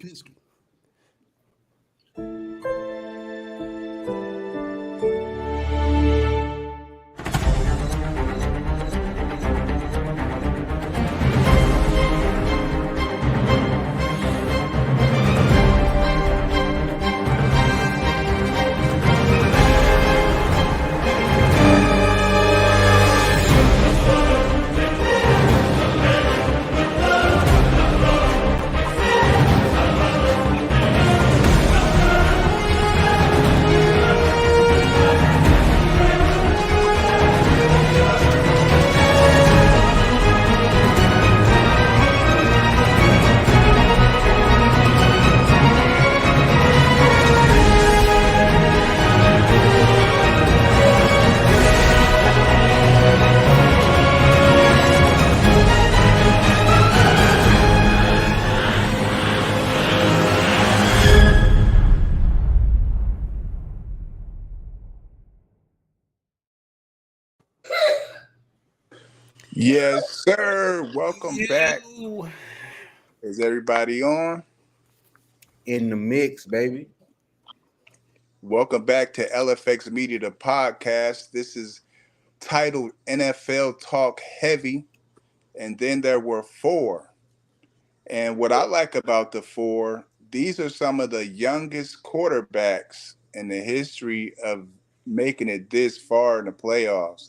Pisky. Yes, sir. Welcome back. Yo. Is everybody on? In the mix, baby. Welcome back to LFX Media, the podcast. This is titled NFL Talk Heavy, and then there were four. And what I like about the four, these are some of the youngest quarterbacks in the history of making it this far in the playoffs.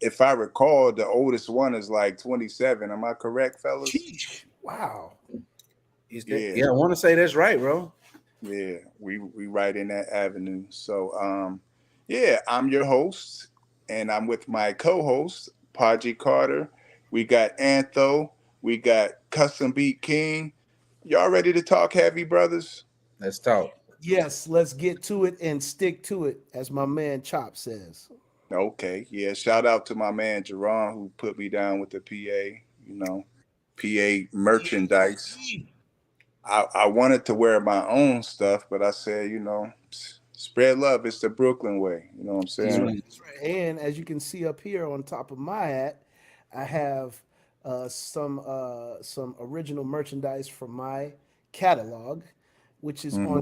If I recall, the oldest one is like 27. Am I correct, fellas? Sheesh. Wow. Is that? Yeah. Yeah, I want to say that's right, bro. Yeah, we right in that avenue. So yeah, I'm your host, and I'm with my co-host, Paji Carter. We got Antho, we got Custom Beat King. Y'all ready to talk heavy, brothers? Let's talk. Yes, let's get to it and stick to it, as my man Chop says. Okay, yeah. Shout out to my man Jerron who put me down with the PA, PA merchandise. I wanted to wear my own stuff, but I said, spread love. It's the Brooklyn way. You know what I'm That's saying? right. That's right. And as you can see up here on top of my hat, I have some original merchandise from my catalog, which is on Hmm.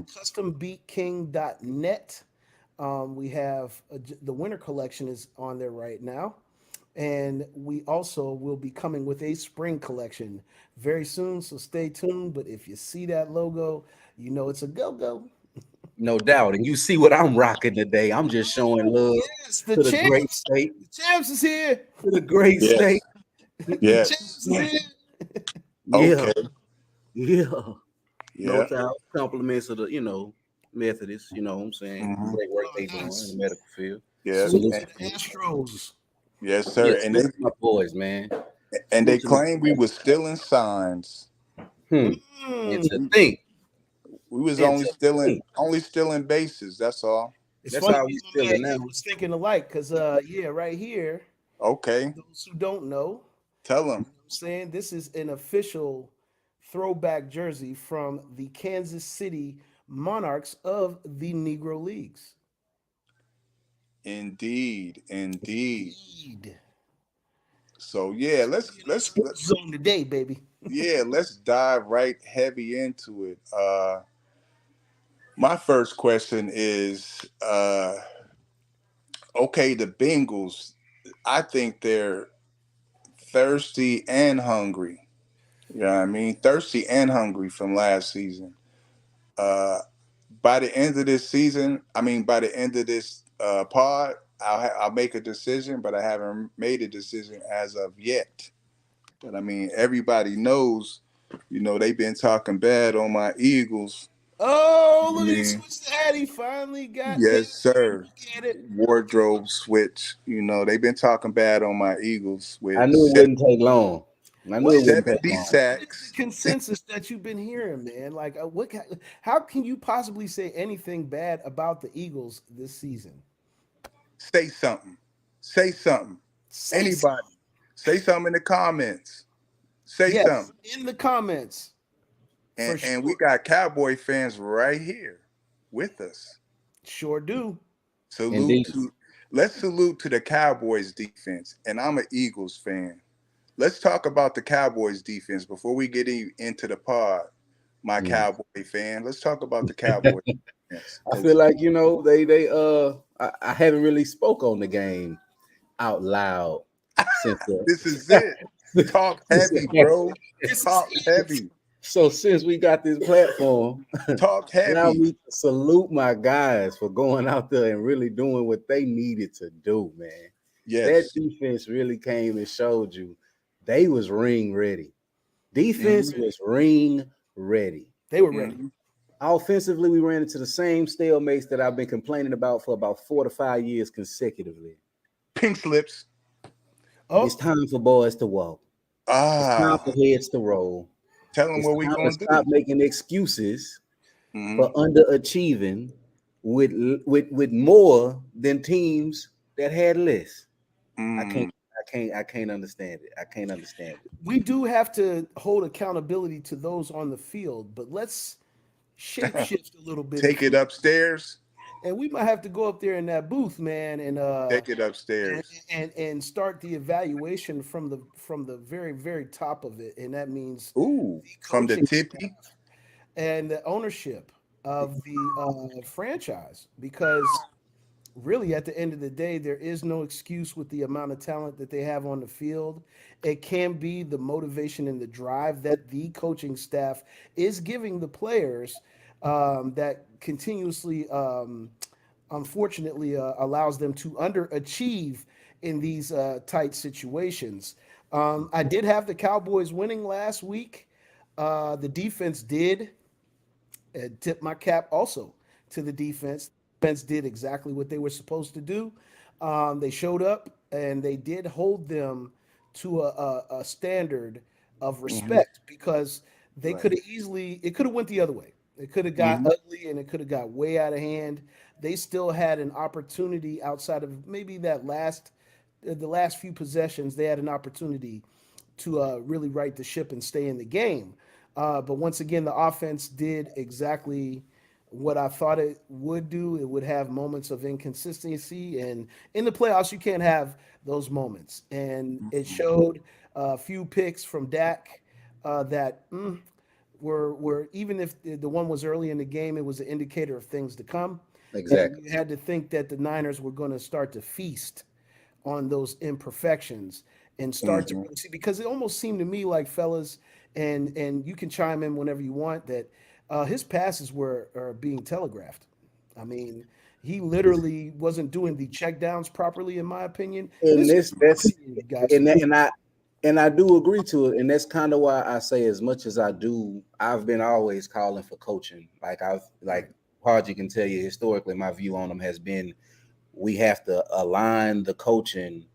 custombeatking.net. We have the winter collection is on there right now. And we also will be coming with a spring collection very soon. So stay tuned. But if you see that logo, you know it's a go go. No doubt. And you see what I'm rocking today. I'm just showing love Yes, the to the great champs. state. The champs is here. To the great state. Yes. The Yes. champs is here. Yeah. Okay. Yeah. No Yeah. doubt. Compliments of the, Methodists, you know what I'm saying? Hmm. Great work Oh, they doing in the yes. medical field. Yeah. Salute Salute to And, the Astros. yes, yeah, sir. And salute to my boys, man. they Salute to claimed we was stealing signs. hmm. And Mm. to think, We was and only to stealing think. bases. That's all. It's That's funny, how me we and my man feeling now. was thinking alike because, yeah, right here, Okay. those who don't know, Tell them. I'm saying this is an official throwback jersey from the Kansas City Monarchs of the Negro Leagues. Indeed. Indeed. Indeed. So yeah, let's In our let's let, sports zone today, baby. yeah let's dive right heavy into it. My first question is, okay, the Bengals. I think they're thirsty and hungry. You know what I mean? Thirsty and hungry from last season. Uh, by the end of this season, I mean, by the end of this pod, I'll make a decision, but I haven't made a decision as of yet. But I mean, everybody knows, they've been talking bad on my Eagles. Oh, I look at he mean, switched the hat. He finally got yes, his. sir. Look at it. Wardrobe switch. They've been talking bad on my Eagles I with knew it wouldn't take long. I knew What it is wouldn't take 70 long. what is the sacks. consensus that you've been hearing, man? Like, how can you possibly say anything bad about the Eagles this season? Say something. Say something. Say something. Anybody. Say something in the comments. Say Yes, something. in the comments And for and we sure. got Cowboy fans right here with us. Sure do. Salute Indeed. to let's salute to the Cowboys defense. And I'm an Eagles fan. Let's talk about the Cowboys defense before we get into the pod. my Mm. Cowboy fan. Let's talk about the Cowboy defense I feel because like I haven't really spoke on the game out loud since this is it. Talk since heavy, bro. This is Talk it. heavy. so since we got this platform, Talk allow heavy. me to salute my guys for going out there and really doing what they needed to do, man. That Yes. defense really came and showed you they was ring ready. Defense Mm-hmm. was ring ready. They were ready. Mm-hmm. Offensively, we ran into the same stalemates that I've been complaining about for about 4 to 5 years consecutively. Pink slips. It's Oh, time for boys to walk. It's time for Ah, heads to roll. tell them It's what we time to gonna do. stop making excuses Mm-hmm. for underachieving with with more than teams that had less. I Mm. can't I can't understand it. I can't understand it. we do have to hold accountability to those on the field, but let's shape shift a little bit Take if it we upstairs. and we might have to go up there in that booth, man, Take it and upstairs. start the evaluation from the very very top of it, and that means Ooh, the from the coaching tippy. staff and the ownership of the franchise, because really at the end of the day there is no excuse with the amount of talent that they have on the field. It can be the motivation and the drive that the coaching staff is giving the players, that continuously, unfortunately, allows them to underachieve in these tight situations. I did have the Cowboys winning last week. The defense did, and tip my cap also to the defense. Defense did exactly what they were supposed to do. They showed up and they did hold them to a standard of Mm-hmm. respect, because they Right. could have easily, it could have went the other way. It could have got Mm-hmm. ugly and it could have got way out of hand. They still had an opportunity outside of maybe that the last few possessions. They had an opportunity to really right the ship and stay in the game. But once again, the offense did exactly what I thought it would do. It would have moments of inconsistency, and in the playoffs, you can't have those moments. And it Mm-hmm. showed a few picks from Dak that were, even if the one was early in the game, it was an indicator of things to come. And Exactly. you had to think that the Niners were going to start to feast on those imperfections and start to Mm-hmm. really see, because it almost seemed to me like, fellas, and you can chime in whenever you want, that his passes were are being telegraphed. I mean, he literally wasn't doing the checkdowns properly, in my opinion. And And this is this my that's opinion, guys. and I do agree to it. And that's kind of why I say, as much as I do, I've been always calling for coaching. Like I've Right. like Harji can tell you historically, my view on them has been we have to align the coaching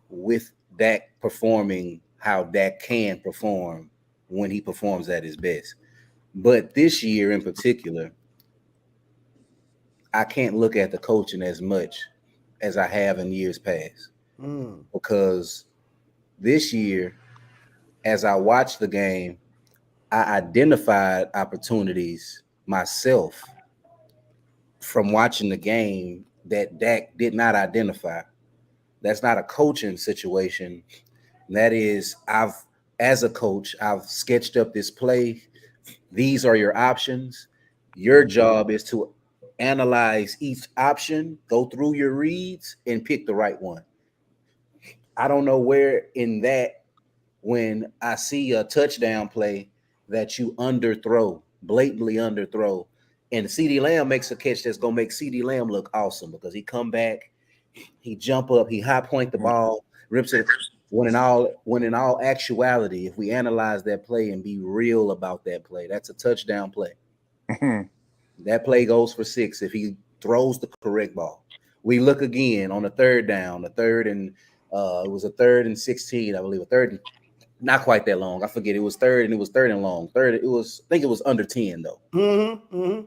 with Dak performing how Dak can perform when he performs at his best. But this year in particular, I can't look at the coaching as much as I have in years past, Mm, because this year, as I watched the game, I identified opportunities myself from watching the game that Dak did not identify. That's not a coaching situation. That is, as a coach, I've sketched up this play. These are your options. Your job is to analyze each option, go through your reads, and pick the right one. I don't know where in that, when I see a touchdown play that you underthrow, blatantly underthrow, and CD Lamb makes a catch that's gonna make CD Lamb look awesome because he come back, he jump up, he high point the ball, rips it. When in all actuality, if we analyze that play and be real about that play, that's a touchdown play. Mm-hmm. That play goes for 6 if he throws the correct ball. We look again on the third down, the third and it was a third and 16, I believe, a third and not quite that long. I forget. It was third and it was third and long. Third, it was, I think it was under 10 though. mm-hmm, mm-hmm.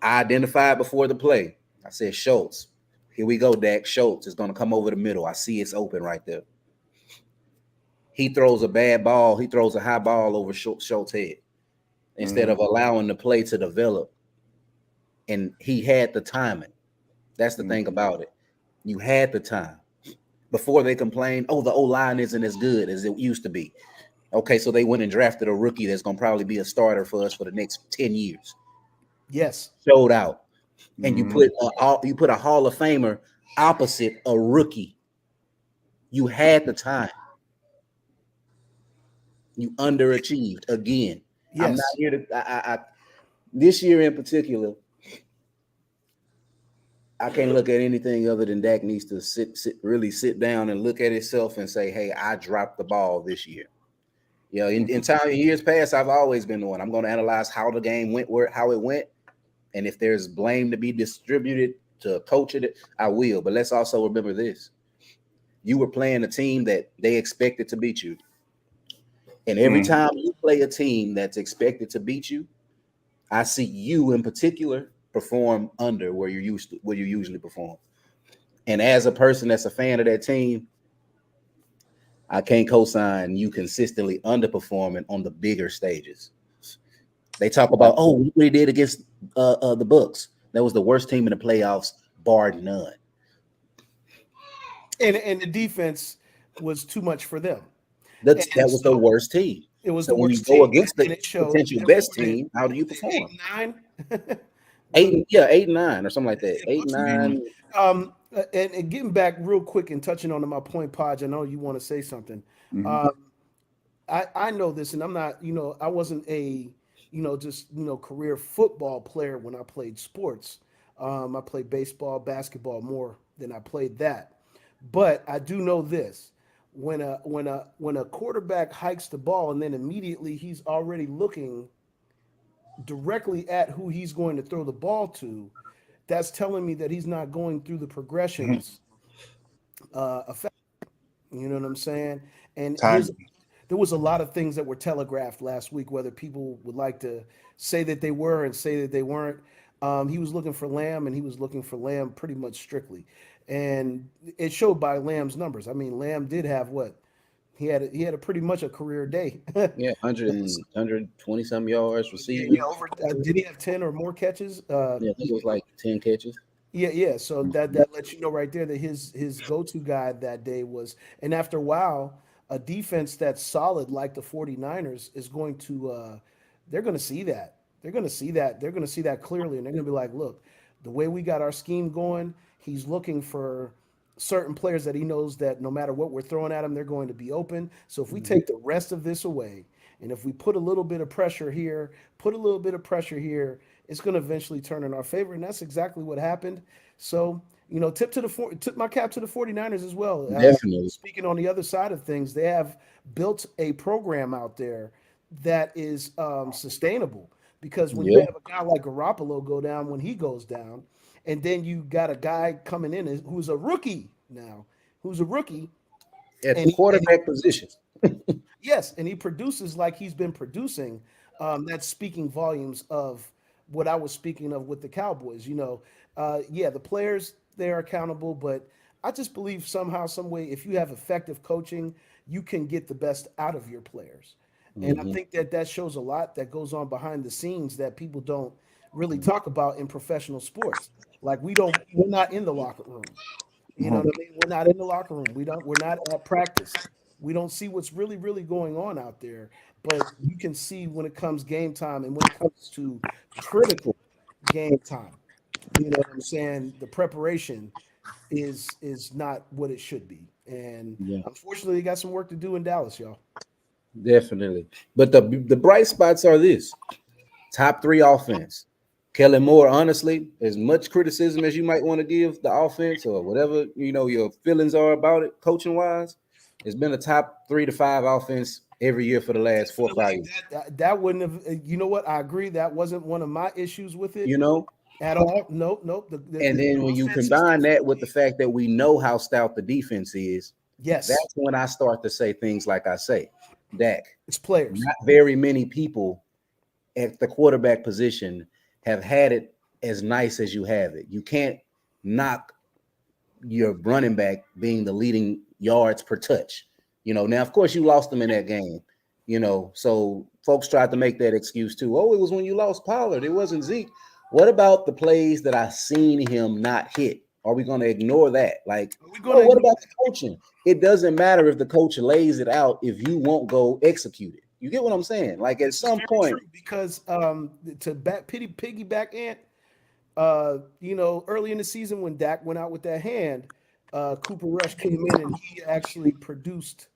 I identified before the play. I said, Schultz, here we go, Dak. Schultz is going to come over the middle. I see it's open right there. He throws a bad ball. He throws a high ball over Schultz's head instead Mm-hmm. of allowing the play to develop. And he had the timing. That's the thing about it. You had the time. Before they complained, oh, the O line isn't as good as it used to be. Okay, so they went and drafted a rookie that's gonna probably be a starter for us for the next 10 years. Yes. Showed out. And you Hmm. put a Hall of Famer opposite a rookie. You had the time. You underachieved again. I'm not Yes. here to this year in particular, I can't look at anything other than Dak needs to really sit down and look at himself and say, "Hey, I dropped the ball this year." You know, in years past, I've always been the one. I'm going to analyze how the game went, how it went, and if there's blame to be distributed to coach it, I will. But let's also remember this: you were playing a team that they expected to beat you, and every Hmm. time you play a team that's expected to beat you, I see you in particular perform under where you usually perform. And as a person that's a fan of that team, I can't co-sign you consistently underperforming on the bigger stages. They talk about, oh, look what he did against the Bucks. That was the worst team in the playoffs, bar none. And the defense was too much for them. That And was the so worst team. it was So the when you worst go team, against the and it showed. potential And what best was it? team, how do you Eight perform? and nine? What was it? 8-9 or something like that. Eight, Close to that. nine. And getting back real quick and touching on my point, Podge, I know you want to say something. Hmm. Um, I know this, and I'm not, I wasn't a, just, career football player when I played sports. I played baseball, basketball more than I played that. But I do know this. When a quarterback hikes the ball and then immediately he's already looking directly at who he's going to throw the ball to, that's telling me that he's not going through the progressions effectively. You know what I'm saying? And Timing. there was a lot of things that were telegraphed last week, whether people would like to say that they were and say that they weren't. He was looking for Lamb, and he was looking for Lamb pretty much strictly, and it showed by Lamb's numbers. I mean, Lamb did have what he had a pretty much a career day. Yeah, 120 some yards Yeah, receiving. yeah. Over did he have 10 or more catches? Yeah, I think it was like 10 catches. Yeah, yeah. So that lets you know right there that his go-to guy that day was, and after a while, a defense that's solid like the 49ers is going to they're going to see that. They're going to see that. They're going to see that clearly, and they're going to be like, look, the way we got our scheme going, he's looking for certain players that he knows that no matter what we're throwing at him, they're going to be open. So if we Mhm. take the rest of this away, and if we put a little bit of pressure here, put a little bit of pressure here, it's going to eventually turn in our favor. And that's exactly what happened. So, tip my cap to the 49ers as well. Definitely. Speaking on the other side of things, they have built a program out there that is sustainable because when you Yeah. have a guy like Garoppolo go down when he goes down, and then you got a guy coming in who's a rookie now, who's a rookie, At the and he quarterback position. yes, and he produces like he's been producing. That's speaking volumes of what I was speaking of with the Cowboys. Yeah, the players they are accountable, but I just believe somehow, some way, if you have effective coaching, you can get the best out of your players. And I Hmm. think that shows a lot that goes on behind the scenes that people don't really talk about in professional sports. Like we're not in the locker room. You know Mhm. what I mean? We're not in the locker room. We're not at practice. We don't see what's really, really going on out there. But you can see when it comes game time and when it comes to critical game time. You know what I'm saying? The preparation is not what it should be. And Yeah, unfortunately, they got some work to do in Dallas, y'all. definitely. But the bright spots are this: top three offense. Kellen Moore, honestly, as much criticism as you might want to give the offense or whatever your feelings are about it, coaching wise, it's been a top 3 to 5 offense every year for the last For four the or 5 league, years. that wouldn't have. You know what? I agree. That wasn't one of my issues with it You know, at all. Nope, nope. The and then when you offense is combine that with the definitely fact that we know how stout the defense is, yes. that's when I start to say things like I say, Dak, It's players. not very many people at the quarterback position have had it as nice as you have it. You can't knock your running back being the leading yards per touch. Now of course you lost them in that game. So folks tried to make that excuse too. Oh, it was when you lost Pollard. It wasn't Zeke. What about the plays that I seen him not hit? Are we going to ignore that? Like, Are we oh, gonna what ignore about the coaching? It doesn't matter if the coach lays it out if you won't go execute it. You get what I'm saying? Like at this is some very point, true because to piggyback Ant, early in the season when Dak went out with that hand, Cooper Rush came in and he actually produced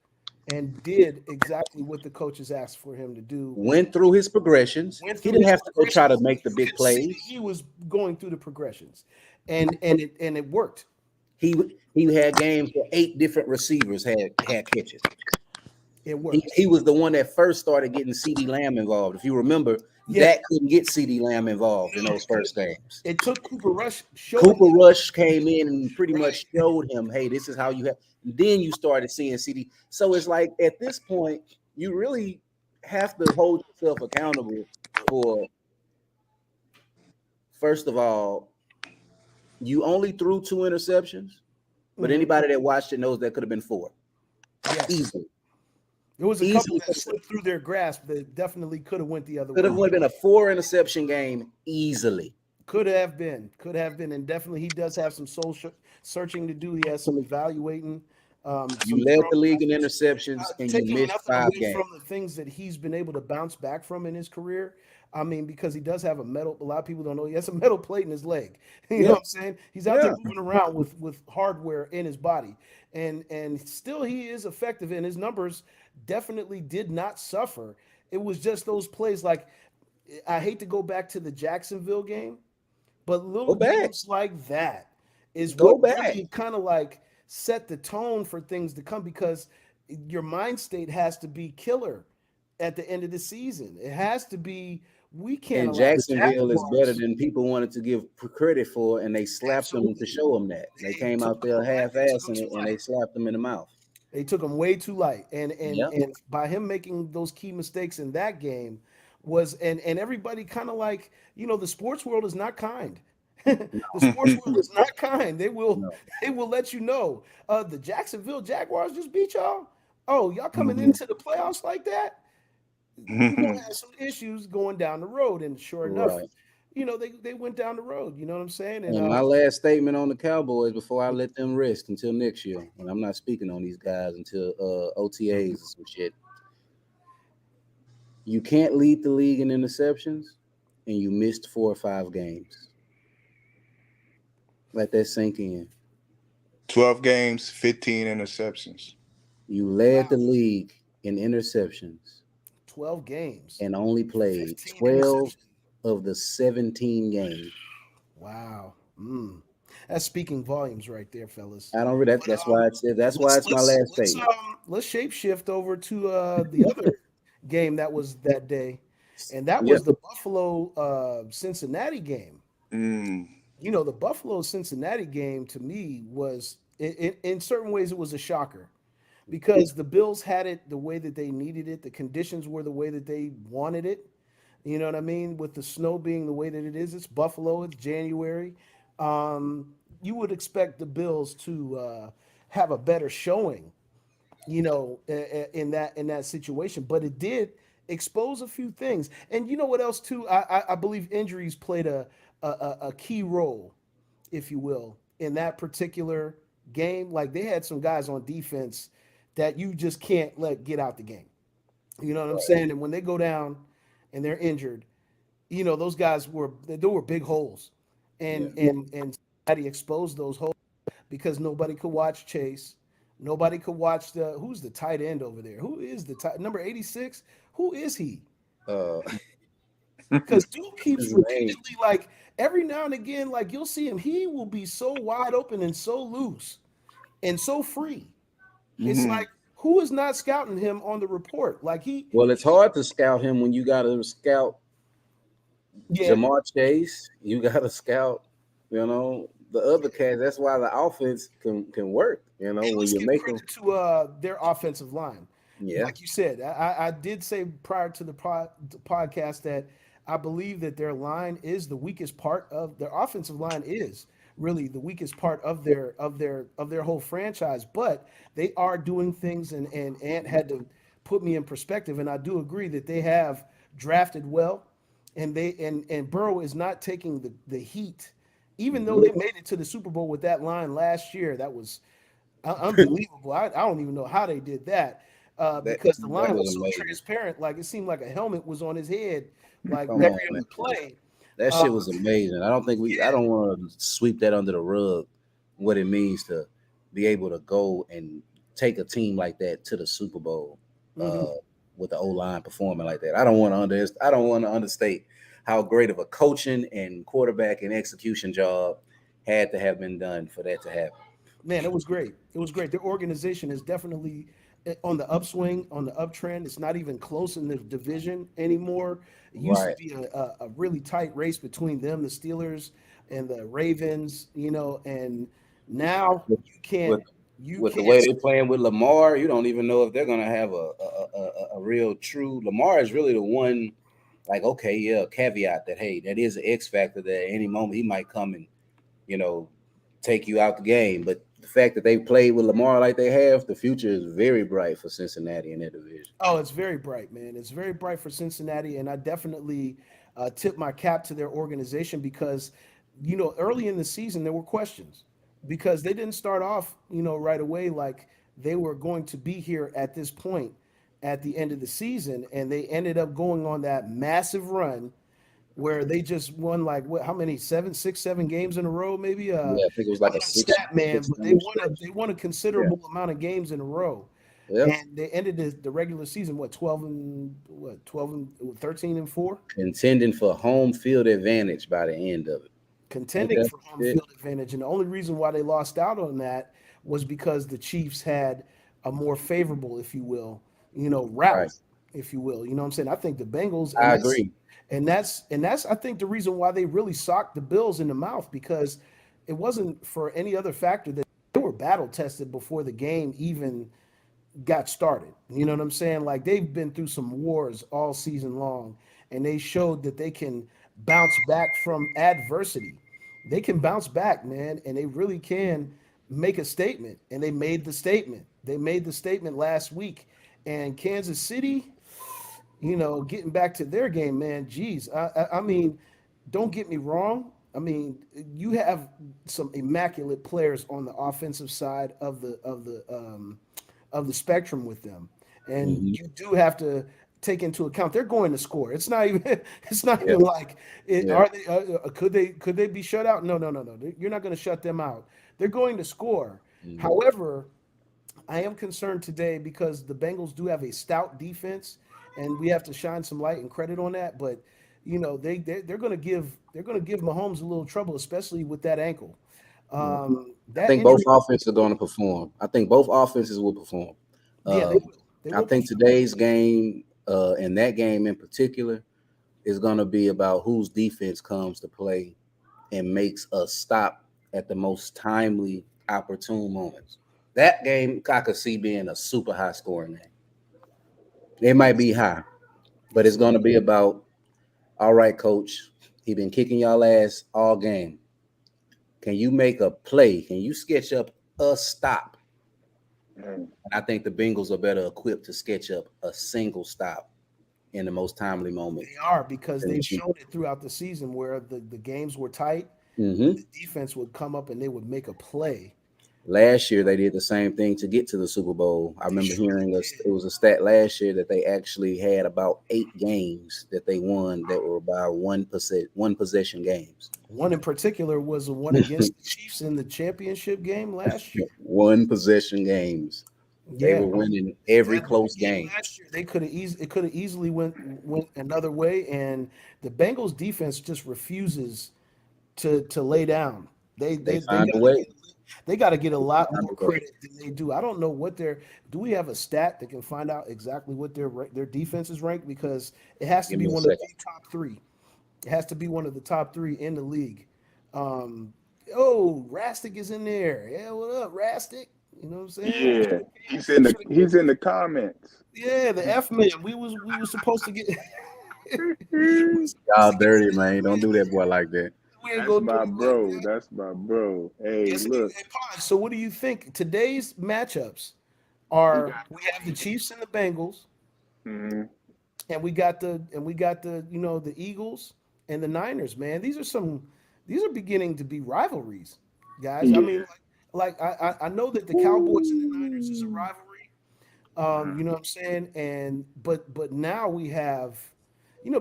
and did exactly what the coaches asked for him to do. went through his progressions. Went He through didn't his have to go try to progressions. make the You big could see that plays. he was going through the progressions, and it worked. He had games where 8 different receivers had catches. It He, worked. he was the one that first started getting CD Lamb involved. If you remember, Yeah, Dak couldn't get CD Lamb involved in no, those first games. it took Cooper Rush showing Cooper him Rush came in and pretty right. much showed him, hey, this is how you have. Then you started seeing CD. So it's like at this point, you really have to hold yourself accountable for, first of all, you only threw 2 interceptions, but Hmm. anybody that watched it knows that could have been 4 Yes, easily. there was a couple Easily that slipped through their grasp that definitely could have went the other could way. have been a 4 interception game easily. Could have been, and definitely he does have some soul searching to do. He has some evaluating, some You led growing the league in pains. interceptions and you Taking missed nothing 5 games. away from the things that he's been able to bounce back from in his career. I mean, because he does have a metal. A lot of people don't know he has a metal plate in his leg. You know Yeah, what I'm saying? He's out there yeah. moving around with hardware in his body, and still he is effective. And his numbers definitely did not suffer. It was just those plays. Like I hate to go back to the Jacksonville game, but little Go back. games like that is what Go back. really kind of like set the tone for things to come because your mind state has to be killer at the end of the season. It has to be, we can't And allow the Jacksonville is better Jaguars. than people wanted to give credit for, and they slapped them to Absolutely. show them that. They They came took out them, there they took them half-assing too it, and they light. slapped them in the mouth. They took him way too light, and and Yeah. and by him making those key mistakes in that game was and everybody kind of like the sports world is not kind. The sports world is not kind. They will No. they will let you know. The Jacksonville Jaguars just beat y'all. Oh, y'all coming Mhm. into the playoffs like that? You're gonna Mhm. have some issues going down the road. And sure enough, Right. they went down the road. You know what I'm saying? And And my last statement on the Cowboys before I let them rest until next year, and I'm not speaking on these guys until OTAs and some shit. You can't lead the league in interceptions, and you missed 4 or 5 games. Let that sink in. 12 games, 15 interceptions. You wow, led the league in interceptions 12 games, and only played 15 12 interceptions. of the 17 games. Wow. That's speaking volumes right there, fellas. I don't read that. But That's why it's my let's last let's statement. let's shape shift over to the other game that was that day, and that Yeah. was the Buffalo Cincinnati game. Mm. The Buffalo Cincinnati game to me was in certain ways it was a shocker because the Bills had it the way that they needed it. The conditions were the way that they wanted it. You know what I mean? With the snow being the way that it is, it's Buffalo, it's January. You would expect the Bills to have a better showing, in that situation. But it did expose a few things. And you know what else too? I believe injuries played a key role, if you will, in that particular game. Like they had some guys on defense that you just can't let get out the game. You know what I'm saying? And when they go down and they're injured, those guys there were big holes, Yeah. and Cincinnati exposed those holes because nobody could watch Chase, nobody could watch who's the tight end over there? Who is the tight number 86? Who is he? Uh, Because Duke keeps his name. repeatedly like every now and again, like you'll see him, he will be so wide open and so loose and so free. It's Mhm. like who is not scouting him on the report? Like Well, it's hard to scout him when you got to scout yeah, Jamar Chase. You got to scout, the other cats. That's why the offense can work. hey, When let's you give make them. credit to their offensive line. Yeah. Like you said, I did say prior to the podcast that I believe that their line is the weakest part of their offensive line is really the weakest part of their whole franchise. But they are doing things, and Ant had to put me in perspective, and I do agree that they have drafted well, and Burrow is not taking the heat even though Mhm. they made it to the Super Bowl with that line last year, that was unbelievable. I don't even know how they did that because the That line was was so amazing. transparent. Like it seemed like a helmet was on his head, like Come on, every man. other play. That Uh, shit was amazing. I don't want to sweep that under the rug. What it means to be able to go and take a team like that to the Super Bowl mhm. uh, with the O line performing like that. I don't want to understate how great of a coaching and quarterback and execution job had to have been done for that to happen. Man, it was great. It was great. Their organization is definitely on the upswing, on the uptrend. It's not even close in the division anymore. It used to Right. be a really tight race between them, the Steelers, and the Ravens. And now With, can't with you with the can't way they're playing with Lamar, you don't even know if they're gonna have a real true. Lamar is really the one. Like, okay, yeah, caveat that hey, that is an X factor that at any moment he might come and you know take you out the game. But the fact that they played with Lamar like they have, the future is very bright for Cincinnati in that division. Oh, it's very bright, man. It's very bright for Cincinnati, and I definitely tip my cap to their organization because, early in the season there were questions because they didn't start off, right away like they were going to be here at this point at the end of the season, and they ended up going on that massive run where they just won like what? How many? Seven, six, 7 games in a row, maybe. Yeah, I think it was I'm like a not a stat man, six but they game won a stretch. they won a Yeah. considerable amount of games in a row, Yep. and they ended the regular season 13-4, Contending for home field advantage by the end of it. Ain't contending that for home it? field advantage. And the only reason why they lost out on that was because the Chiefs had a more favorable, if you will, route, Right. if you will. You know what I'm saying? I think the Bengals, I agree. and that's I think the reason why they really socked the Bills in the mouth because it wasn't for any other factor that they were battle tested before the game even got started. You know what I'm saying? Like they've been through some wars all season long, and they showed that they can bounce back from adversity. They can bounce back, man, and they really can make a statement. And they made the statement. They made the statement last week. And Kansas City, getting back to their game, man. Geez, I mean, don't get me wrong. I mean, you have some immaculate players on the offensive side of the spectrum with them, and Hmm. you do have to take into account they're going to score. It's not even it's not Yeah. even like Yeah. are they could they be shut out? No, no, no, no. You're not going to shut them out. They're going to score. Hmm. However, I am concerned today because the Bengals do have a stout defense, and we have to shine some light and credit on that. But they're going to give Mahomes a little trouble, especially with that ankle. Yeah. I That think both injury, offenses are going to perform. I think both offenses will perform. yeah, Um, they I will think perform. today's game, and that game in particular, is going to be about whose defense comes to play and makes a stop at the most timely, opportune moments. That game, I could see being a super high scoring game. It might Yes, be high, but it's yes, going to be about, all right, coach, he been kicking y'all ass all game. Can you make a play? Can you sketch up a stop? Mm. And I think the Bengals are better equipped to sketch up a single stop in the most timely moment they are because than the they've Chiefs. shown it throughout the season where the games were tight and Hmm. the defense would come up and they would make a play. Last year they did the same thing to get to the Super Bowl. I They remember surely hearing us. did. It was a stat last year that they actually had about 8 games that they won that were about one possession games. One in particular was the one against the Chiefs in the championship game last year. One possession games. They Yeah, were winning every that close game game. last year they could have it could have easily went another way, and the Bengals defense just refuses to lay down. They They they they find got a to way. get a lot Find more a way. credit than they do. I don't know what their do we have a stat that can find out exactly what their defense is ranked because it has to Give be me a one of second. the top three. It has to be one of the top three in the league. Um, oh, Rastic is in there. Yeah, what up, Rastic? You know what I'm saying? Yeah, You should have he's in the comments. yeah, the F man. We was supposed to get we was supposed to Y'all get dirty, the F man. Don't man do in that boy here. like that. We ain't That's gonna do my him like bro. that. That's my bro. Hey, Yes, indeed. look. Hey, Pod, so what do you think? Today's matchups We are got we have the Chiefs and the Bengals, mhm. and we got the the Eagles and the Niners, man. These are some. these are beginning to be rivalries, guys. I Yeah. mean, I know that the Cowboys and the Niners is a rivalry. You know what I'm saying? And but now we have,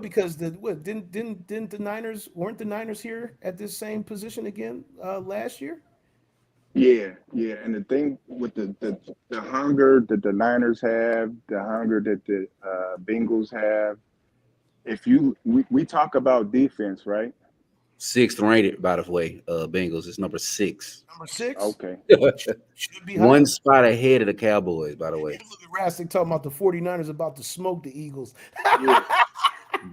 because the what didn't the Niners weren't the Niners here at this same position again last year? Yeah, yeah, and the thing with the hunger that the Niners have, the hunger that the Bengals have. If we talk about defense, right? Sixth rated, by the way. Bengals is number 6. Number six Okay. should be One higher. spot ahead of the Cowboys, by the way. Look at Rastic talking about the 49ers about to smoke the Eagles. Yeah.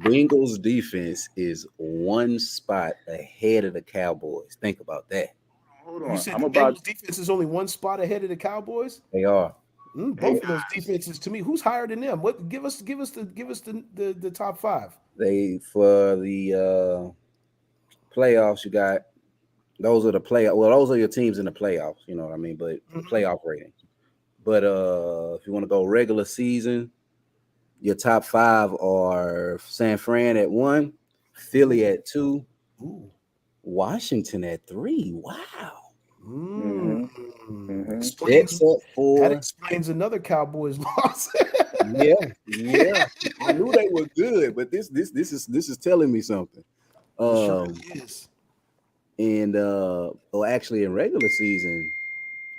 Bengals defense is one spot ahead of the Cowboys. Think about that. Hold You on. said I'm the about. Bengals defense is only one spot ahead of the Cowboys. They are. Hey Both of those guys. defenses to me, who's higher than them? What give us the top five. They for the playoffs. You got those are the playoff. Well, those are your teams in the playoffs. You know what I mean? But the Hmm. playoff rating. But if you want to go regular season, your top 5 are San Fran at 1, Philly Ooh, at 2, ooh. Washington at 3. Wow. Mm. Mm-hmm. Mm-hmm. Explains Jets at that 4. explains another Cowboys loss. Yeah, yeah. I knew they were good, but this is telling me something. It sure Um, is. and well, actually, in regular season,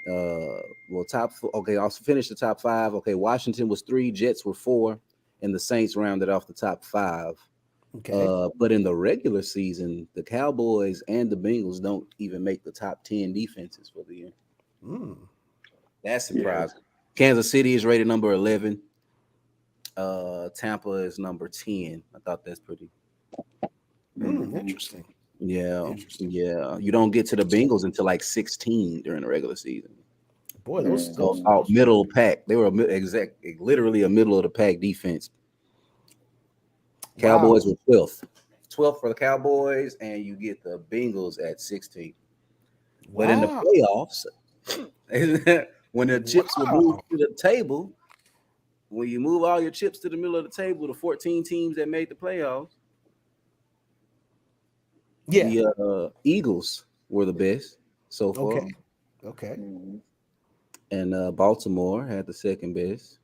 well, okay, I'll finish the top 5. Okay, Washington was 3, Jets were 4, and the Saints rounded off the top 5. Okay. But in the regular season, the Cowboys and the Bengals don't even make the top 10 defenses for the year. Mm. That's Yes. surprising. Kansas City is rated number 11. Tampa is number 10. I thought that's pretty. Mm-hmm. Interesting. Yeah, Interesting. yeah. You don't get to the Bengals until like 16 during the regular season. Boy, So Mm-hmm. about middle of the pack. They were literally a middle of the pack defense. Cowboys Wow. were 12th. 12th for the Cowboys, and you get the Bengals at 16. But in the Wow. playoffs, when the chips were moved Wow. to the table, when you move all your chips to the middle of the table, the 14 teams that made the playoffs, Yeah. the Eagles were the best so far, Okay. Okay. Mm-hmm. and Baltimore had the second best.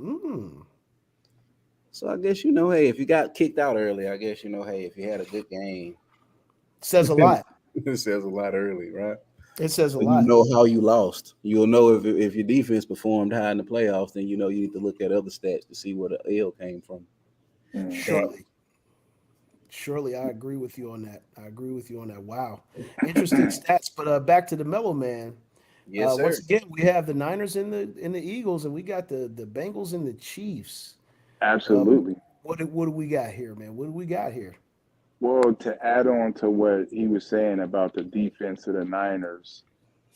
Mm. So I guess hey, if you got kicked out early, I guess hey, if you had a good game, Says a lot. it says a lot early, right? It says a So you lot. know how you lost. You'll know if your defense performed high in the playoffs, then you need to look at other stats to see where the L came from. Mm-hmm. That Surely. Surely, I agree with you on that. I agree with you on that. Wow, interesting stats. But back to the Mellow Man. yes, Once sir. again, we have the Niners and the Eagles, and we got the Bengals and the Chiefs. Uh, Absolutely. what do we got here, man? What do we got here? Well, to add on to what he was saying about the defense of the Niners,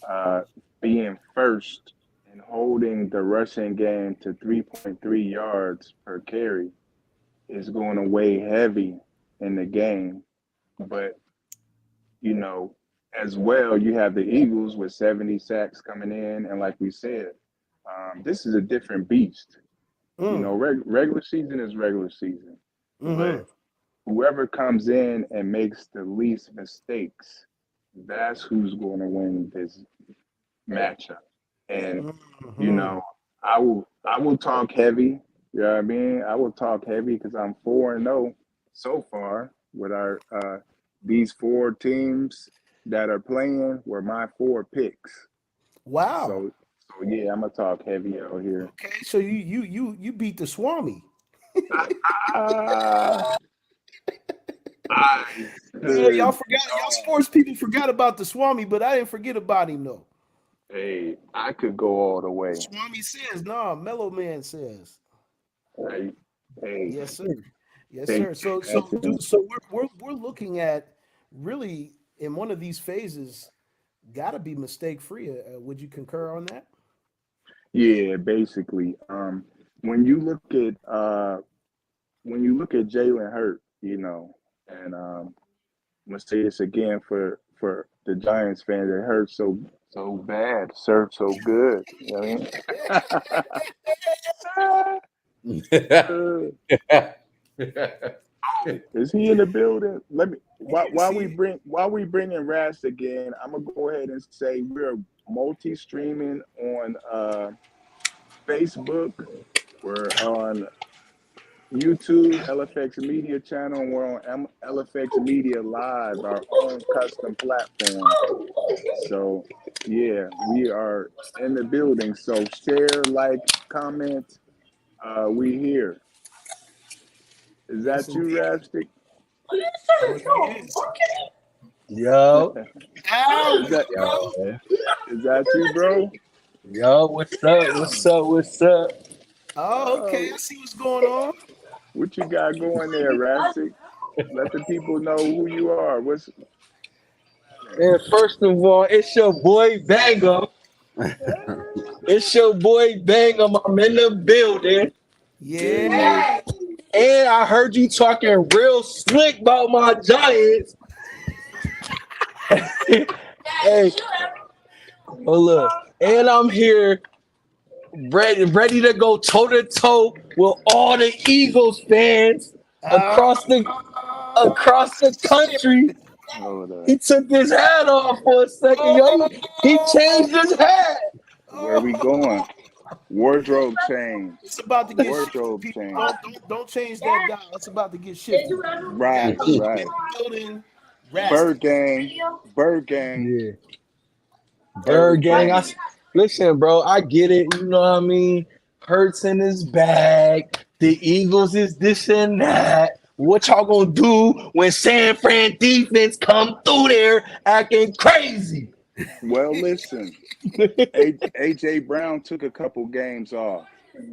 uh, being first and holding the rushing game to 3.3 yards per carry is going to weigh heavy in the game. But, you know, as well, you have the Eagles with 70 sacks coming in. And like we said, this is a different beast. You Mm, know, regular season is regular season. mm-hmm. But whoever comes in and makes the least mistakes, that's who's going to win this matchup. And you Mm-hmm. know, I will talk heavy. You know what I mean? I will talk heavy because I'm 4-0 so far with our these 4 teams that are playing were my 4 picks. Wow. So yeah, I'm gonna talk heavy out here. Okay, so you beat the Swami. Ah, I Yeah, y'all could forgot. Y'all sports people forgot about the Swami, but I didn't forget about him though. I could go all the way. Swami says, "Nah." Mellow Man says, Right? Hey, "Yes, sir. Yes, hey, sir." So that's so him. so we're looking at really in one of these phases got to be mistake free. Would you concur on that? Yeah, basically. When you look at Jalen Hurt, and I'm gonna say this again for the Giants fans, it hurts so bad, served so good. You know what I mean? I Is he in the building? Let me I didn't see it. while we bring in Rast again, I'm gonna go ahead and say we're multi-streaming on Facebook. We're on YouTube, LFX Media channel, and we're on LFX Media Live, our own custom platform. So yeah, we are in the building. So share, like, comment. We here. Is Yes, that you, indeed. Rastic? Oh, he is. Yo, Ah, Is what's that up, bro? yo, is that you, bro? yo, what's up? What's up? What's up? Oh, okay. I Oh, see what's going on. what you got going there, Rastic? Let the people know who you are. What's happening? And first of all, it's your boy Bangum. It's your boy Bangum. I'm in the building. There he is. Yeah. And I heard you talking real slick about my Giants. Hey, oh look. And I'm here ready to go toe to toe with all the Eagles fans Ah, across the shit. country. Hold He up. took his hat off for a second, yo. He Oh, changed his hat. Where we oh. going? Wardrobe change. It's about to get shifted, Wardrobe people. change. Don't change that dial. It's about to get shifted. We got Right, Eagle in right. the building. Rastic. Bird gang. Bird gang. Yeah, Bird Bird gang. gang. Listen, bro. I get it. You know what I mean? Hurts in his bag. The Eagles is this and that. What y'all gonna do when San Fran defense come through there acting crazy? Well, listen. AJ Brown took a couple games off.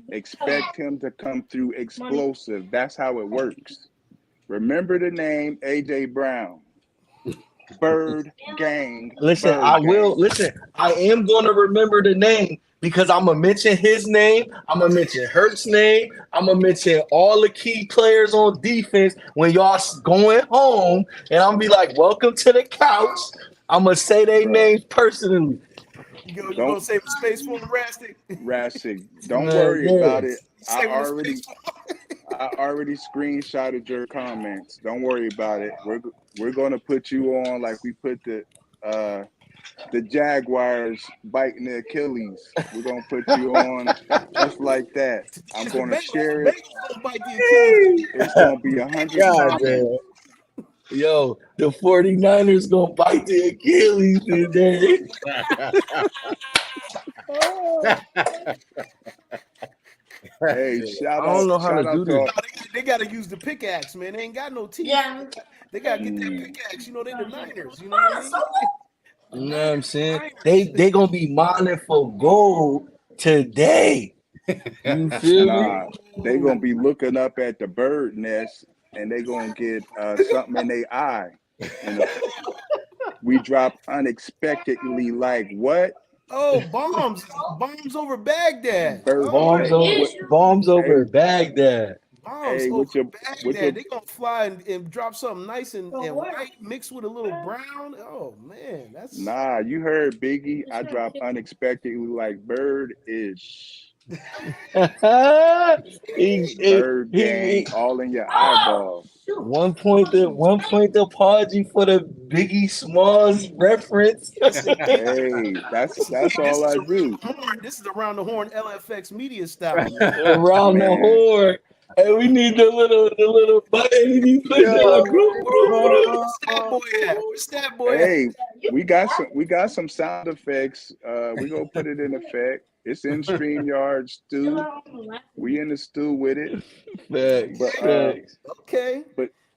Expect him to come through explosive. That's how it works. Remember the name AJ Brown. Bird gang. Listen, I Bird will gang. listen. I am going to remember the name because I'm gonna mention his name. I'm gonna mention Hurt's name. I'm gonna mention all the key players on defense when y'all going home, and I'm gonna be like, "Welcome to the couch." I'm gonna say their Bro, names personally. You don't gonna save a space for him, Rastic? Rasig. Don't Man, worry yeah. about it. I Saving the already space for I already screenshotted your comments. Don't worry about it. We're gonna put you on like we put the Jaguars biting the Achilles. We're gonna put you on just like that. I'm Today's the gonna Bengals. The share it. Bengals gonna bite the Achilles today. It's gonna be The a hundred Bengals God today. comments. damn. Yo, the 49ers gonna bite the Achilles today. Oh, hey, I don't know how to shout do out this. to No, they gotta use the pickaxe, man. They ain't got no teeth. They gotta get that mm, pickaxe. You know, they the Niners. You know what I mean? The You know what I'm Niners. saying? Niners. They gonna be mining for gold today. You feel me? nah. They Ooh. gonna be looking up at the bird nest and they gonna get something in their eye. And we drop unexpectedly like what? Oh, bombs over Baghdad. Bird Oh, Bombs over what bombs over hey Baghdad. bombs hey over with your Baghdad. They gonna fly and drop something nice and white mixed with a little brown. Oh man, that's nah, you heard Biggie. I drop unexpectedly like bird ish. Bird gang He all in your eyeball. 1 point the apology for the Biggie Smalls reference. yes indeed. Hey, Yes that's indeed. This all is I around do. the horn. This is around the horn LFX media style, man. Around the Man, horn. And we need the little button and he push it like Where's that boy at? Where's that boy at? hey, we got some sound effects. We gonna put it in effect. It's in StreamYard stew. We in the stew with it. facts, But Okay, facts. okay,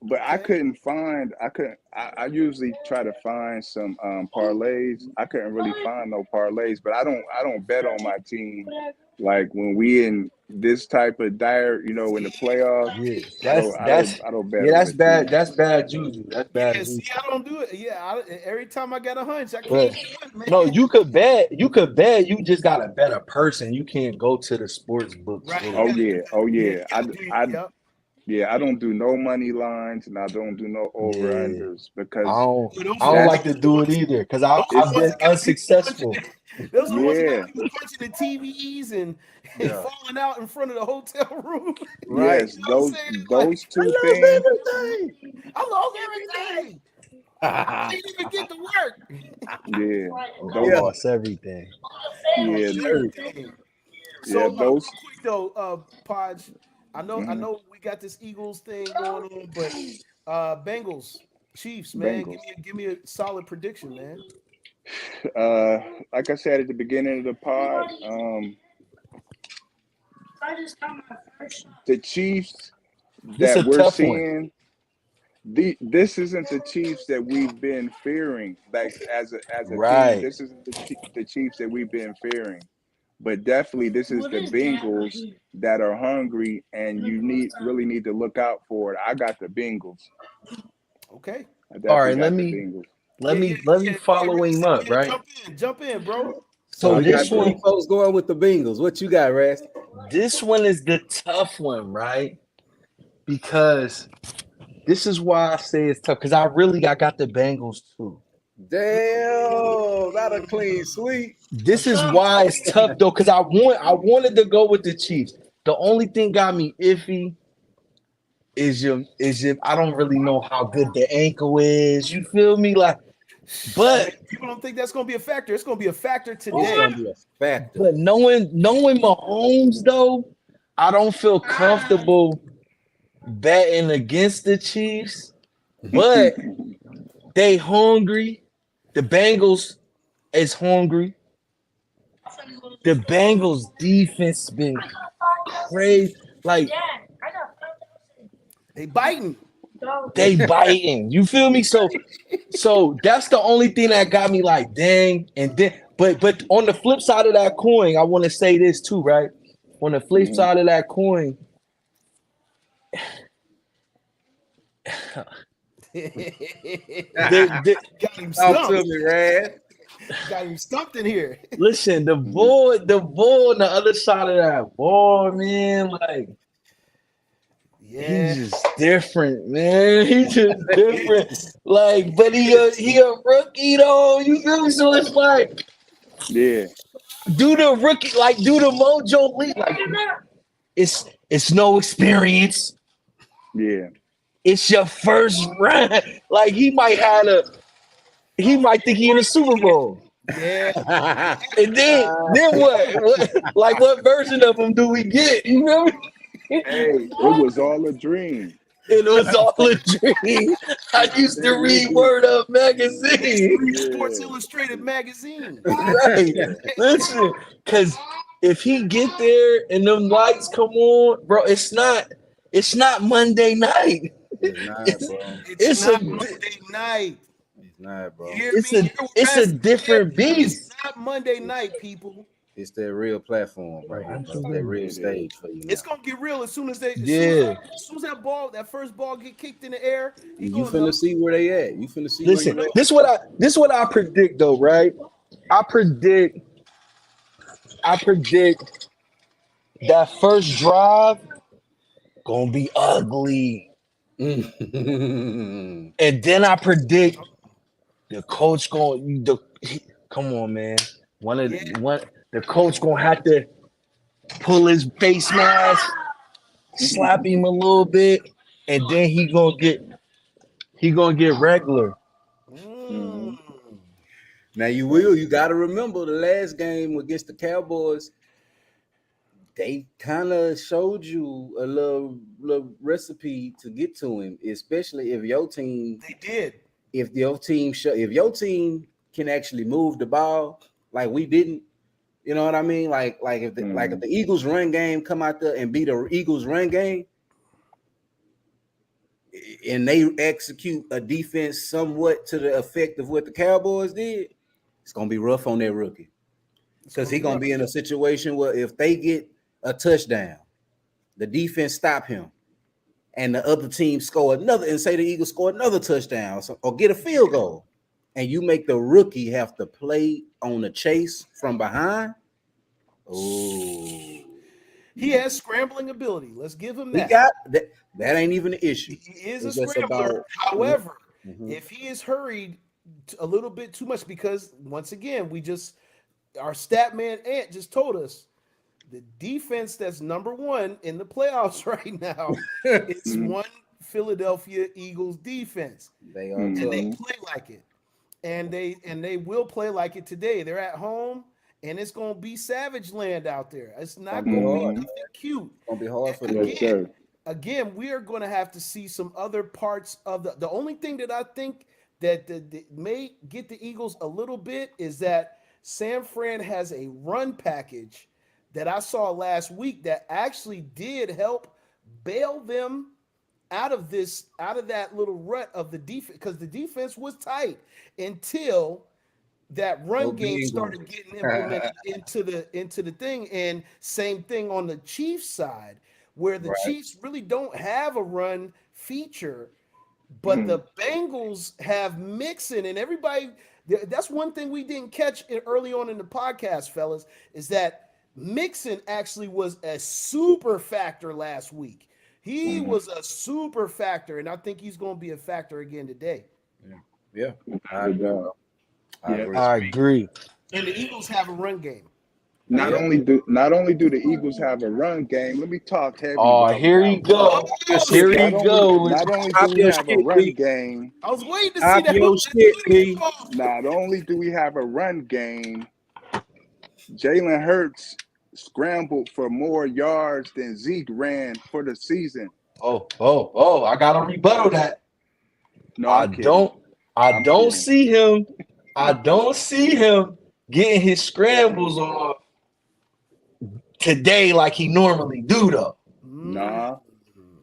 but I okay. couldn't find I usually try to find some parlays. I couldn't really find no parlays, but I don't bet on my team like when we in this type of dire, in the playoffs. Yeah, that's I don't bet yeah, on that's the bad. team. That's bad juju. That's bad Yeah, juju. see, I don't do it. Yeah, every time I got a hunch, I But can't do it, no, man. you could bet. You could bet. You just got to bet a person. You can't go to the sports books Right? for You the. Oh gotta do yeah, that. oh Yeah, yeah. you gotta do. Yep. Yeah, I don't do no money lines and I don't do no over Yeah, unders I because don't. Those I are don't the that's like ones. to do it either because I Those are it's I've the ones been that gotta be unsuccessful. Those are the ones that Yeah. got people punching the TVs and Yeah. falling out in front of the hotel room. Right. Yes, You know what I'm saying? those Like, two I love things. everything. I lost everything. I didn't even get to work. Yeah, I those. Yeah. lost everything. Yeah, Everything. So yeah, real those. quick though, Podge, I Mhm. know we got this Eagles thing going on, but Bengals, Chiefs, man, Bengals. give me a solid prediction, man. Uh, like I said at the beginning of the pod, the Chiefs This that a we're tough one. seeing, this isn't the Chiefs that we've been fearing. Like as a team, Right. this isn't the Chiefs that we've been fearing. But definitely, this is the Bengals that are hungry, and you really need to look out for it. I got the Bengals. Okay. I All definitely right, got the Bengals. let me Yeah, follow him up, yeah, right? jump in, bro. So So we got this three one, folks going with the Bengals. What you got, Rast? this one is the tough one, right? Because this is why I say it's tough. Because I got the Bengals too. Damn, not a clean sweep. This is why it's tough though. Because I wanted to go with the Chiefs. The only thing got me iffy is your I don't really know how good the ankle is. You feel me? Like, Man, but people don't think that's gonna be a factor. It's gonna be a factor It's today. gonna be a factor. but knowing Mahomes though, I don't feel comfortable betting against the Chiefs. But they hungry. The Bengals is hungry. The Bengals defense been crazy. Like They biting. they biting. You feel me? So that's the only thing that got me like, dang. And then but on the flip side of that coin, I want to say this too, right? On the flip Mhm. side of that coin, the Got him Talk to stumped. me, Rad. Got him stumped in here. listen, Mhm. the bull on the other side of that ball, man, like Yeah. he's just different, man. He's just different. Like, but he a rookie though. You feel me? So it's like Yeah, do the mojo league. Like it's no experience. yeah, It's your first round. Like he might think he in the Super Bowl. Yeah. And then what? Like what version of him do we get? You know what I mean? hey, it was all a dream. It was all a dream. I used to read Word Up magazine. Sports Yeah, Illustrated magazine. Right. yeah, Listen, because if he get there and them lights come on, bro, it's not Monday night. It's not, It's bro. It's it's a not yeah. Monday night. It's not, You bro. hear it's me? a You hear what it's a Raz said? different It's beast. not Monday It's, night, people. it's that real platform Bro, right here, bro. That absolutely. real It is. stage for you It's now. gonna get real as soon as Yeah. that first ball get kicked in the air. He You gonna know. finna see where they at. You finna see where He Listen, you gonna at. this what I predict though, right? I predict I predict that first drive gonna be ugly. Mm. And then I predict the coach come on, man. know. One the coach gonna have to pull his face mask, slap him a little bit, and then he gonna get regular. Yeah. Hmm. Now you gotta remember the last game against the Cowboys, they kind of showed you a little recipe to get to him, especially if your team, They did. if your team can actually move the ball like we didn't, you know what I mean? Like if Hmm. the Eagles run game come out there and beat the Eagles run game, and they execute a defense somewhat to the effect of what the Cowboys did, it's gonna be rough on that rookie. It's Because gonna he's be gonna rough. be in a situation where if they get a touchdown, the defense stop him, and the other team score another, and say the Eagles score another touchdown or get a field goal, and you make the rookie have to play on the chase from behind. Oh, He has scrambling ability. Let's give him he that. got that. That ain't even an issue. He is a It's just scrambler. about However, Mhm. if he is hurried a little bit too much, because once again, our stat man Ant just told us the defense that's number one in the playoffs right now is Mhm. one Philadelphia Eagles defense, They are and tough. they Mhm. play like it, and they will play like it today. They're at home, and it's gonna be savage land out there. It's Gonna not be gonna be hard. Mhm. nothing cute. Gonna be hard for A- them. Yes, Again, sir. again, we are going to have to see some other parts of the only thing that I think that may get the Eagles a little bit is that San Fran has a run package that I saw last week that actually did help bail them out of that little rut of the defense, because the defense was tight until that Go run game Bengals. started getting implemented into the thing. And same thing on the Chiefs side, where the Right. Chiefs really don't have a run feature, but Mhm. the Bengals have Mixon, and everybody. That's one thing we didn't catch early on in the podcast, fellas, is that Mixon actually was a super factor last week. He Mhm. was a super factor, and I think he's going to be a factor again today. Yeah. I Without a agree, doubt. bro. I Yeah. agree. I agree. And the Eagles have a run game. Not Yeah. only do the Eagles have a run game, let me talk heavy Oh, while we here you got go. Russ. Your Oh, shit, Here P. you go. Not only do Pop we your have a shit, run P. game, I was waiting to see Pop that. your shit, P. not only do we have a run game, Jalen Hurts scrambled for more yards than Zeke ran for the season. Oh, I gotta rebuttal that. No, I I'm kidding. don't I I'm don't kidding. see him. I don't see him getting his scrambles off today like he normally do though. Mm, Nah,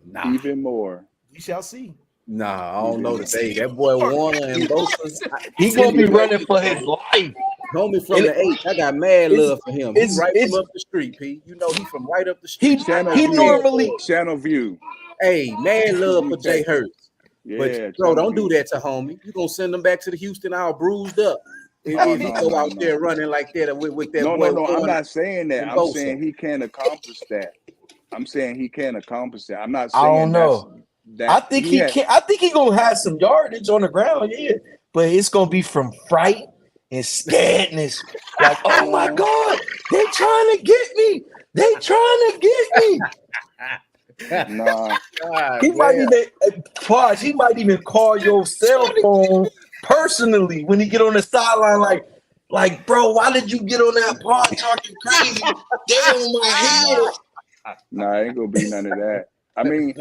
Nah. even more. we shall see. Nah, I don't Even know We more. see today. even That boy more. Warner and Bosa. He Send gonna me be back running to for his life. homie from And the eight. I got mad it's love for him. He it's right from it's up the street, P. You know he from right up the he street. I Channel he View. mad normally for him. Channel View. Hey, mad love for East Jay Texas. Hurts. But Yeah, bro, Channel don't do View. that to homie. You gonna send him back to the Houston all bruised up Oh if he no, go no, out there no. running like that with that No, boy no, no. I'm Warner not saying that. and I'm Bosa. saying he can't accomplish that. I'm saying he can't accomplish that. I'm not I don't saying know. I that think he he had can. I think he gonna have some yardage on the ground, yeah. But it's gonna be from fright and scaredness. Like, oh my no. god, they trying to get me. They trying to get me. Nah. God He might damn. even pause. He might even call your cell phone personally when he get on the sideline. Like, bro, why did you get on that pod talking crazy? They on my head. Nah, ain't gonna be none of that. I mean,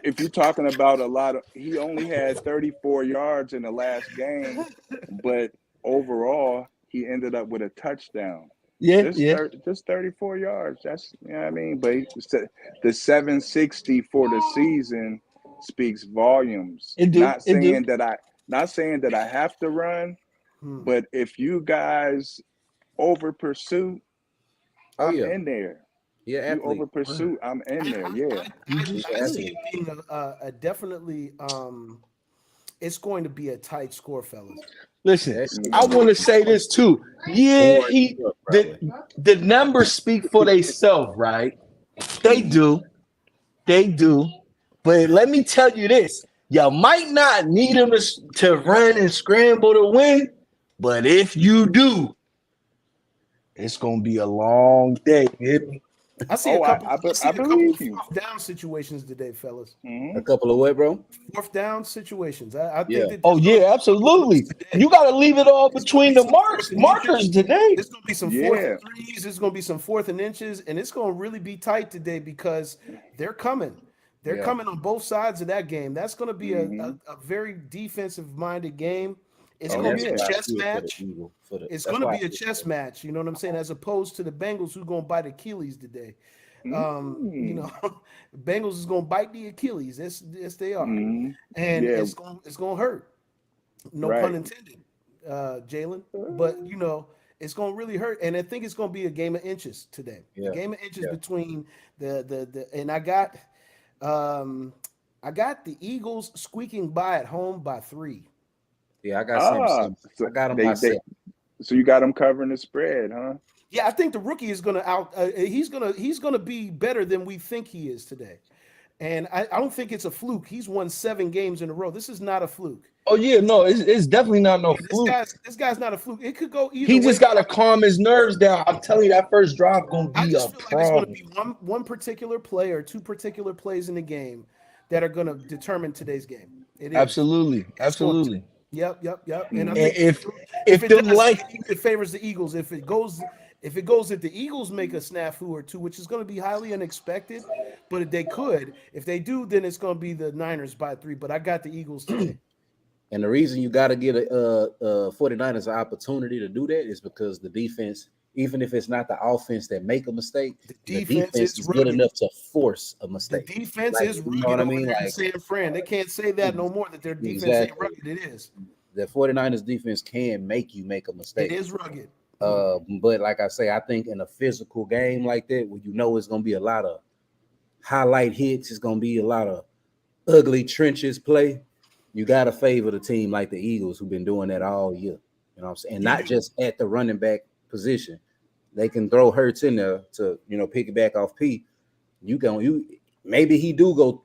if you're talking about a lot of he only had 34 yards in the last game, but overall he ended up with a touchdown. Yeah, Just yeah. 34 yards. That's you know what I mean. But the 760 for the season speaks volumes. It do. It do. Not saying that I have to run, Hmm. but if you guys over pursue, Oh I'm yeah. in there. He an You over athlete. pursue, I'm in there. Yeah. He's I an see athlete. it being a definitely it's going to be a tight score, fellas. Listen, That shit I gonna want to be say this too. Yeah, boring as fuck, the probably. the numbers speak for themselves, right? They Mhm. do. They do. But let me tell you this. You might not need him to run and scramble to win, but if you do, it's gonna be a long day. You hear me? I see a Oh, couple. I I see a couple believe of you. fourth down situations today, fellas. A Hmm. couple of what, bro? Fourth down situations. I think Yeah. that Oh there's going to yeah, be some of those absolutely. today. You gotta leave it all It's going to between be the some fourth and markers inches. today. It's going to be some fourth Yeah. and threes. It's going to be some fourth and inches, and it's going to really be tight today because they're coming. They're Yeah. coming on both sides of that game. That's going to be Hmm. a very defensive minded game. It's And Oh going to that's be a yeah. why I chess feel for the match. Eagle. It's That's going to why I be a feel chess for match. You know what I'm saying? As opposed to the Bengals who going to bite Achilles today. You Mm. know, Bengals is going to bite the Achilles. Yes, they are, Hmm. and Yeah. it's going to hurt. No pun Right. intended, Jalen. But it's going to really hurt, and I think it's going to be a game of inches today. A Yeah. game of inches Yeah. between and um, I got the Eagles squeaking by at home by 3. Yeah, I got something Ah, similar. I so got him they by they 7. so you got them covering the spread, huh? Yeah, I think the rookie is going to he's going to be better than we think he is today. And I don't think it's a fluke. He's won 7 games in a row. This is not a fluke. Oh yeah, no, it's definitely not no Yeah, this fluke. guy's not a fluke. It could go either He way. just gotta calm his nerves down. I'm telling you, that first drive gonna I be a just feel like it's going to problem. be one particular play or two particular plays in the game that are going to determine today's game. It is. Absolutely, It's going to. absolutely. Yep. And I And think if if it them does, like it favors the Eagles. If the Eagles make a snafu or two, which is going to be highly unexpected, but if they could, if they do, then it's going to be the Niners by 3. But I got the Eagles today. And the reason you got to get a 49ers an opportunity to do that is because the defense, even if it's not the offense that make a mistake, The the defense defense is is good rugged. enough to force a The mistake. defense Like, is you know what rugged I over mean? there in Like, San Fran. They can't say that no more. That their defense ain't exactly. rugged. It is. The 49ers defense can make you make a It mistake. is rugged. But like I say, I think in a physical game like that, where you know it's gonna be a lot of highlight hits, it's gonna be a lot of ugly trenches play. You gotta favor the team like the Eagles, who've been doing that all year. You know what I'm saying? And You not do. just at the running back position. They can throw Hurts in there to piggyback off P. You maybe he do go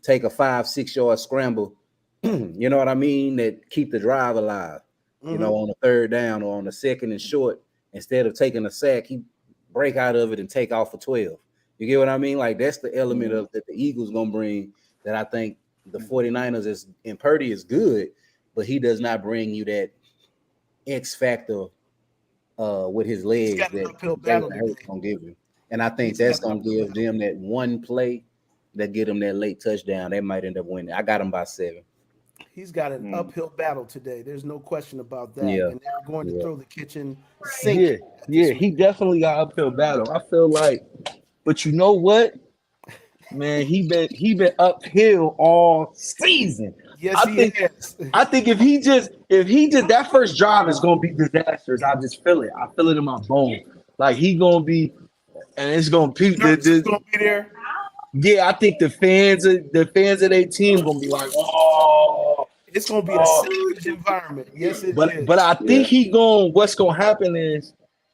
take a 5-6 yard scramble. You know what I mean? That keep the drive alive. Hmm. On a third down or on a second and short, instead of taking a sack, he break out of it and take off for 12. You get what I mean? Like that's the element of that the Eagles gonna bring that I think the 49ers is in Purdy is good, but he does not bring you that X factor with his He's legs got an that uphill battle Jalen Hurts today. gonna give you. And I think He's got that's an gonna uphill give battle. them that one play that get them that late touchdown. They might end up winning. I got them by 7. He's got an Mm. uphill battle today. There's no question about that. Yeah, And they're going to yeah. throw the kitchen sink yeah, at yeah, this man. he definitely got uphill battle. I feel like, but you know what, man, he been uphill all season. Yes, I he think has. I think if he just that first drive is gonna be disastrous. I just feel it. I feel it in my bones. Like he gonna be, and it's gonna be Nervous is going to be there. yeah. I think the fans of their team gonna be like, oh, It's going to be a oh. savage environment. Yes, it But is. I Yeah. think what's gonna happen is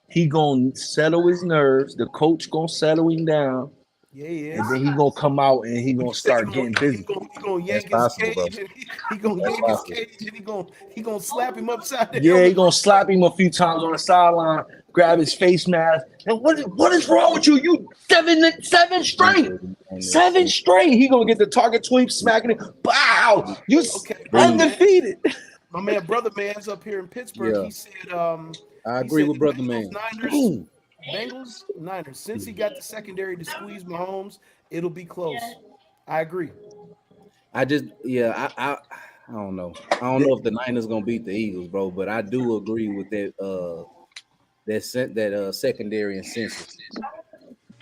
he gonna settle his nerves. The coach gonna settle him down, Yeah, he and is. then he gonna come out and he Would gonna you say start getting busy. he gonna That's yank his possible, bro. cage and he gonna That's yank his possible. cage and he gonna slap him upside the Yeah, he helmet gonna real quick? slap him a few times on the sideline, grab his face mask, and what is wrong with you? You seven straight, seven straight. He gonna get the target tweet, smacking it. Bow, you Okay, undefeated. my man, brother man's up here in Pittsburgh. Yeah, I He agree said with the brother man. Bengals, Niners. Since he got the secondary to squeeze Mahomes, it'll be close. I agree. I just I don't know. I don't know if the Niners gonna beat the Eagles, bro. But I do agree with that secondary and census.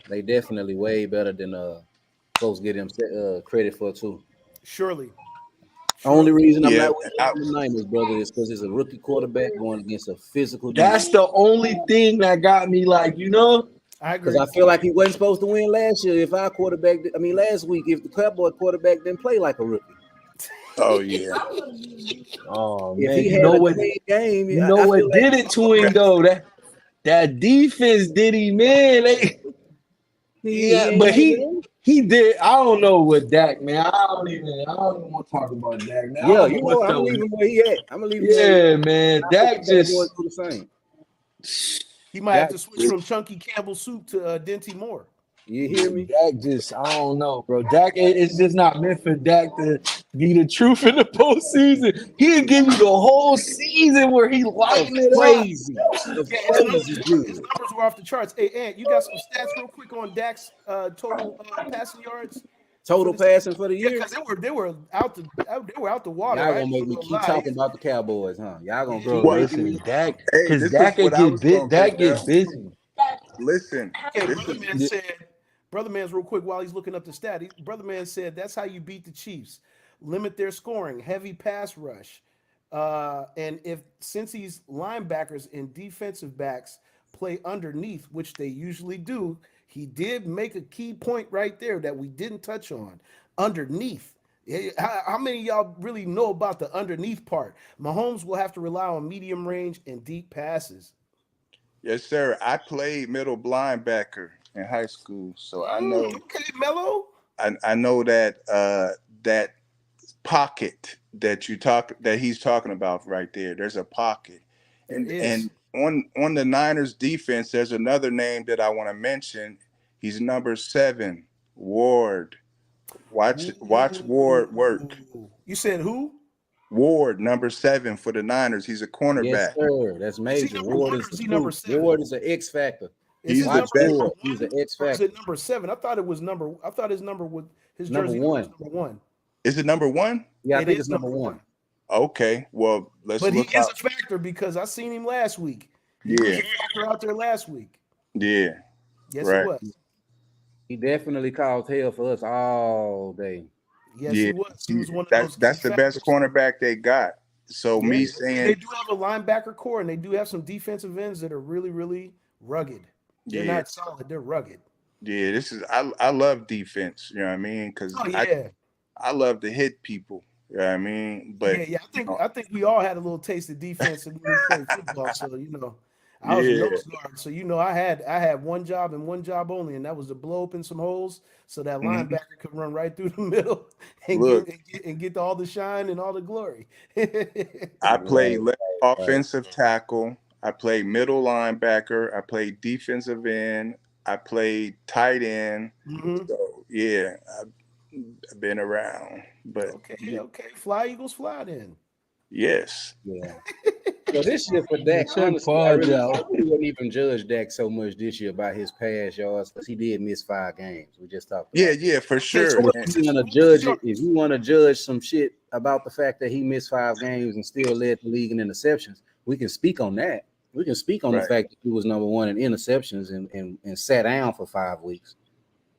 They definitely way better than folks get them credit for too. Surely, Only surely. reason I'm Yeah, not with you on the Niners, brother, is because it's a rookie quarterback going against a physical That's defense. the only thing that got me like, I Because agree. I feel like he wasn't supposed to win last year. If our quarterback, I mean, last week, if the Cowboy quarterback didn't play like a rookie, oh yeah. oh if man, he had a clean game, you know I feel what like did it to him though? That defense did him in. he Yeah, ain't but never he been. he did. I don't know with Dak, man. I don't even want to talk about Dak, man. I Yeah, don't know I'm what's gonna up with leave him. him where he at. I'm gonna leave him where he at. Yeah, man. I hope Dak the Cowboys just do the same. He might have Dak to switch from Chunky Campbell soup to Denty Moore. You hear me? Dak just I don't know, bro. Dak it's just not meant for Dak to be the truth in the postseason. He'll give you the whole season where he Of lighting it up. crazy, of Yeah, crazy his good. numbers were off the charts. Hey, Ant, you got some stats real quick on Dak's total passing yards for Total the season? passing for the Yeah, year. because they were out the water. Y'all I gonna ain't make even me gonna keep lie. talking about the Cowboys, huh? Y'all gonna Yeah, Bro, keep What? making listen, me. Dak, Hey, because this is Dak what get I was gonna Dak bring get up. busy. Listen, Okay, this is Brother Man's real quick while he's looking up the stat. Brother Man said that's how you beat the Chiefs. Limit their scoring, heavy pass rush. And if since these linebackers and defensive backs play underneath, which they usually do, he did make a key point right there that we didn't touch on. Underneath. How many of y'all really know about the underneath part? Mahomes will have to rely on medium range and deep passes. yes, sir. I played middle linebacker in high school, so I know Okay, Mello. I know that that pocket that he's talking about right there. There's a pocket, There and is. on the Niners defense, there's another name that I want to mention. He's number 7, Ward. Watch Ward work. Ooh. You said who? Ward, number 7 for the Niners. He's a Yes, cornerback. sir. That's Is he major. number Ward one is or the is he number truth. 7? Ward is an X factor. Is He's his the Watch number best. Ward. one He's an X or is factor. it number 7? I thought it was number. I thought his number would his Number jersey number was one. number 1. Is it number 1? Yeah, I It think is it's number one. Okay, well, let's But he look is out. a factor because I seen him last week. He was Yeah, a factor out there last week. yeah, Yes, he right. was. He definitely caused hell for us all day. Yes, Yeah, he was. He was one of that's those key the best factors. cornerback they got. So Yeah, me and they saying, do have a linebacker core, and they do have some defensive ends that are really, really rugged. They're yeah, not solid; they're rugged. yeah, this is I love defense. You know what I mean? Because Oh yeah, I love to hit people. You know what I mean? But yeah. uh, I think we all had a little taste of defense when we played football. So I was a yeah, nose guard. So I had one job and one job only, and that was to blow open some holes so that mhm. linebacker could run right through the middle and Look, get all the shine and all the glory. I play Right, left right. offensive tackle. I play middle linebacker. I play defensive end. I play tight end. Hmm. So yeah, I've been around. But Okay, okay. Fly Eagles, fly then. yes, Yeah. So this year for Dak, Check honestly, Podge I out. really wouldn't even judge Dak so much this year about his pass yards because he did miss 5 games. We just talked yeah, about it. yeah, for Okay, so sure. what And If was you his, want to what was his judge it, yards? if you want to judge some shit about the fact that he missed 5 games and still led the league in interceptions, we can speak on that. We can speak on the right. fact that he was number 1 in interceptions and sat down for 5 weeks.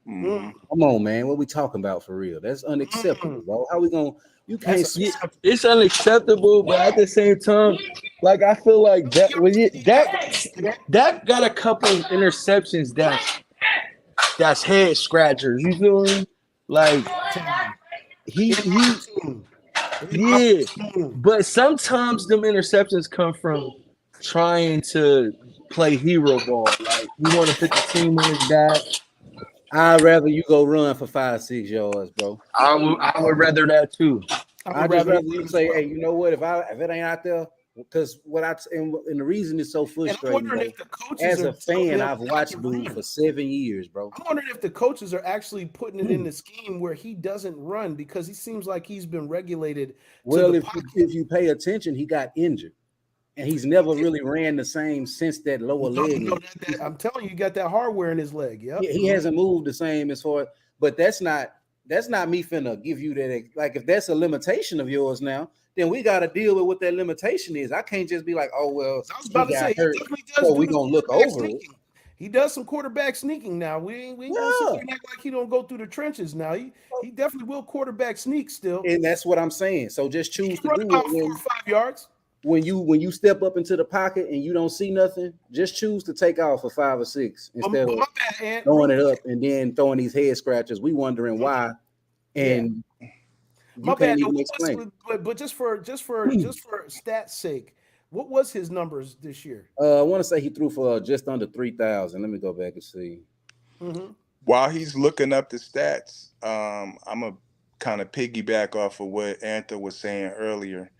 Hmm. Come on, man. What we talking about for real? That's unacceptable, Mm. bro. How we gonna? You That's can't a switch. It's unacceptable, but at the same time, like I feel like that that got a couple of interceptions that's head scratchers. You feel me? Like time. he In he opportune. In yeah. opportune. But sometimes them interceptions come from trying to play hero ball. Like he want to put the team on his back. I'd rather you go run for 5, 6 yards, bro. I would rather that too. I I would just rather rather him you run as say, well. hey, you know what? If it ain't out there, because and the reason it's so And I'm frustrating, wondering bro. if the coaches As are a telling fan, him I've not to watched dude run. for 7 years, bro. I'm wondering if the coaches are actually putting it in the scheme where he doesn't run because he seems like he's been regulated to Well, the if pocket. you pay attention, he got injured, and he's never really ran the same since that lower No, leg no, injury. I'm telling you, you got that hardware in his leg. Yep. He hasn't moved the same as far, but that's not me finna give you that. Like if that's a limitation of yours now, then we got to deal with what that limitation is. I can't just be like, oh well, I was he about to got say he hurt, definitely does so do we the gonna look quarterback over it. sneaking. He does some quarterback sneaking now. We ain't gonna sit Yeah, there and act like he don't go through the trenches now. He definitely will quarterback sneak still. and that's what I'm saying. So just He choose can to run do about it 4 or 5 yards. when you step up into the pocket and you don't see nothing. Just choose to take off for 5 or 6 instead But of my bad, Ant. throwing it up and then throwing these head scratches. We wondering why, Yeah, and you my bad. can't Though. even explain it. But just for stats sake, what was his numbers this year? I want to say he threw for just under 3,000. Let me go back and see. Mm-hmm. While he's looking up the stats, I'm gonna kind of piggyback off of what Antha was saying earlier.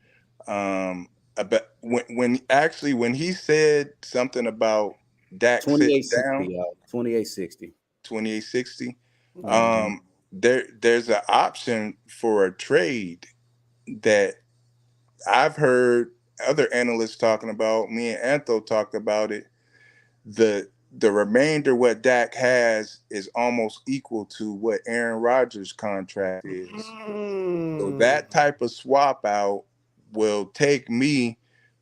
About when he said something about Dak sitting 2860, down, y'all. 2860. 2860. Mm-hmm. There's an option for a trade that I've heard other analysts talking about. Me and Antho talked about it. The remainder what Dak has is almost equal to what Aaron Rodgers' contract is. So Mm. that type of swap out will take me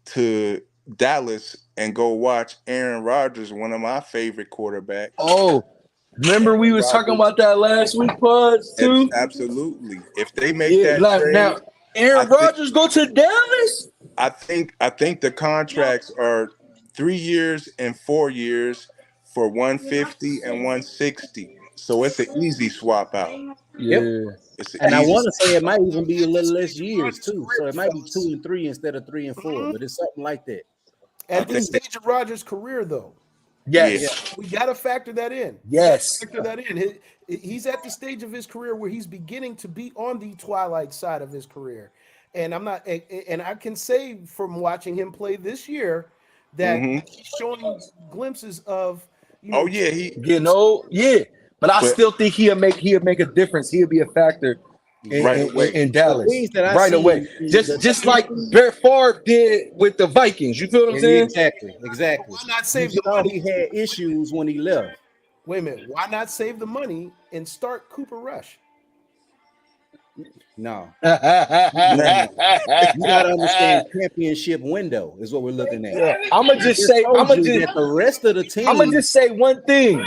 to Dallas and go watch Aaron Rodgers, one of my favorite quarterbacks. Oh, remember we Aaron was talking Rodgers, about that last week, Pods, too? absolutely. If they make Yeah, that like trade, now I Aaron think Rodgers go to Dallas? I think the contracts are 3 years and 4 years for 150 and 160. So it's an easy swap out. Yep. Yeah. It's an And I easy. want to say it might even be a At this little less stage of years Rodgers' too. career, So it might be 2 fellas. and 3 instead of 3 and 4, Mhm. but it's something like that. I At this think stage of Rodgers' career, though, yeah. Yeah. Yes. we got to factor that in. Yes. Factor that in. He's at the stage of his career where he's beginning to be on the twilight side of his career. and I'm not, and I can say from watching him play this year that Hmm. he's showing glimpses of, Oh yeah, he. Getting old, yeah. But I But still think he'll make a difference. He'll be a factor in, right in, in away. in The Dallas things that I right see away. in Just the like issues, Brett Favre did with the Vikings. You feel what I'm and saying? but exactly. why not You save the saw he money? had issues when he left. Wait a minute, why not save the money and start Cooper Rush? No, no, Nah. no. You got to understand championship window is what we're looking at. Yeah, I'm gonna I just just say, told you that the rest of the I'm gonna team, just say one thing.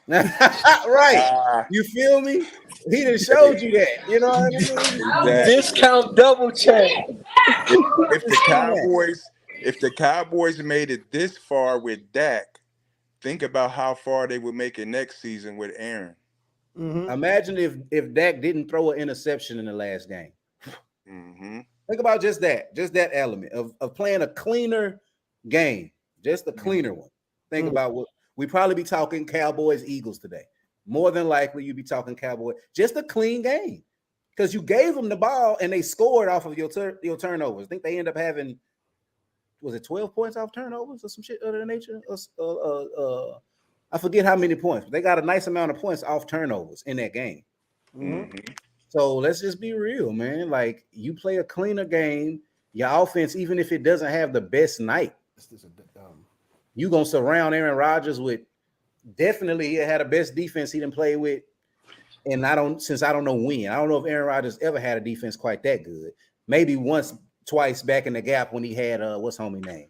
right? Ah, You feel me? He done showed you that. You know what I mean? exactly. Discount double check. If I've if been the seeing that. Cowboys if the Cowboys made it this far with Dak, think about how far they would make it next season with Aaron. Mm-hmm. Imagine if Dak didn't throw an interception in the last game. Hmm. Think about just that element of playing a cleaner game, just a cleaner one. Think about what we probably be talking Cowboys Eagles today. More than likely, you'd be talking Cowboy. Just a clean game because you gave them the ball and they scored off of your turnovers. I think they end up having was it 12 points off turnovers or some shit of that nature. I forget how many points, but they got a nice amount of points off turnovers in that game. Mm-hmm. Hmm. So let's just be real, man. Like you play a cleaner game, your offense, even if it doesn't have the best night, This is you gonna surround Aaron Rodgers with definitely he had the best defense he didn't play with. And I don't know when. I don't know if Aaron Rodgers ever had a defense quite that good. Maybe once, twice back in the gap when he had what's homie name?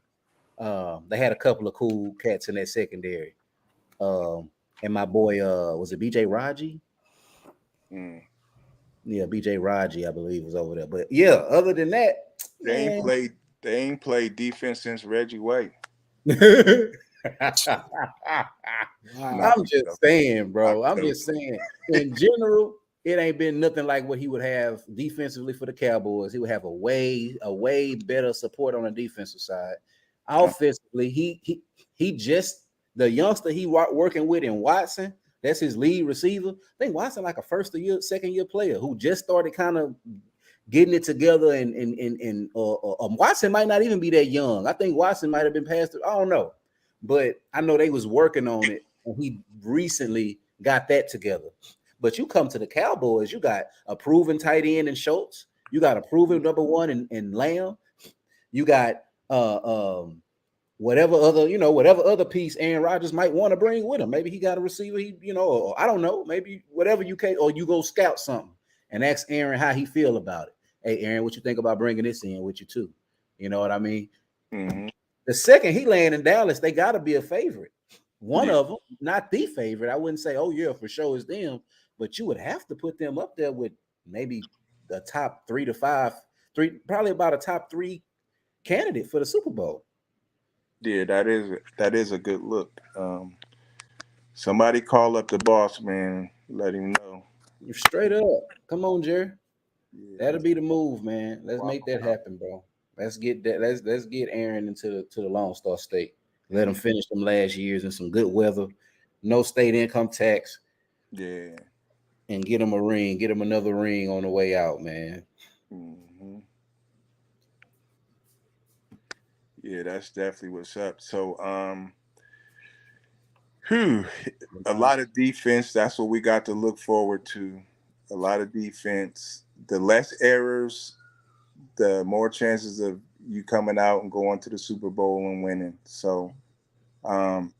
They had a couple of cool cats in that secondary. And my boy was it BJ Raji? Mm. Yeah, BJ Raji, I believe, was over there. But yeah, other than that, They ain't man. played they ain't played defense since Reggie White. No, wow. I'm just saying, I'm bro. I'm joking. just saying. In general, it ain't been nothing like what he would have defensively for the Cowboys. He would have a way better support on the defensive side. Offensively, he just the youngster he working with in Watson. That's his lead receiver. I think Watson like a second year player who just started kind of getting it together. And Watson might not even be that young. I think Watson might have been past. I don't know, but I know they was working on it, and he recently got that together. But you come to the Cowboys, you got a proven tight end in Schultz. You got a proven number one in Lamb. You got whatever other piece Aaron Rodgers might want to bring with him. Maybe he got a receiver. Or I don't know. Maybe whatever you can, or you go scout something and ask Aaron how he feel about it. Hey, Aaron, what you think about bringing this in with you too? You know what I mean? Hmm. The second he land in Dallas, they got to be a favorite. One Yeah, of them, not the favorite. I wouldn't say, oh yeah, for sure is them, but you would have to put them up there with maybe the top 3 to 5, probably about a top 3 candidate for the Super Bowl. yeah, that is a good look. Somebody call up the boss man, let him know. Straight up. Come on, Jerry. Yeah, That'll be the move, man. Let's swap make 'em that out. happen, bro. Let's get that. Let's get Aaron into the Lone Star State. Let him Mhm. finish them last years in some good weather, no state income tax, Yeah. and get him a ring. Get him another ring on the way out, man. Hmm. Yeah, that's definitely what's up. So, whew, a lot of defense. That's what we got to look forward to. A lot of defense. The less errors, the more chances of you coming out and going to the Super Bowl and winning. So, um,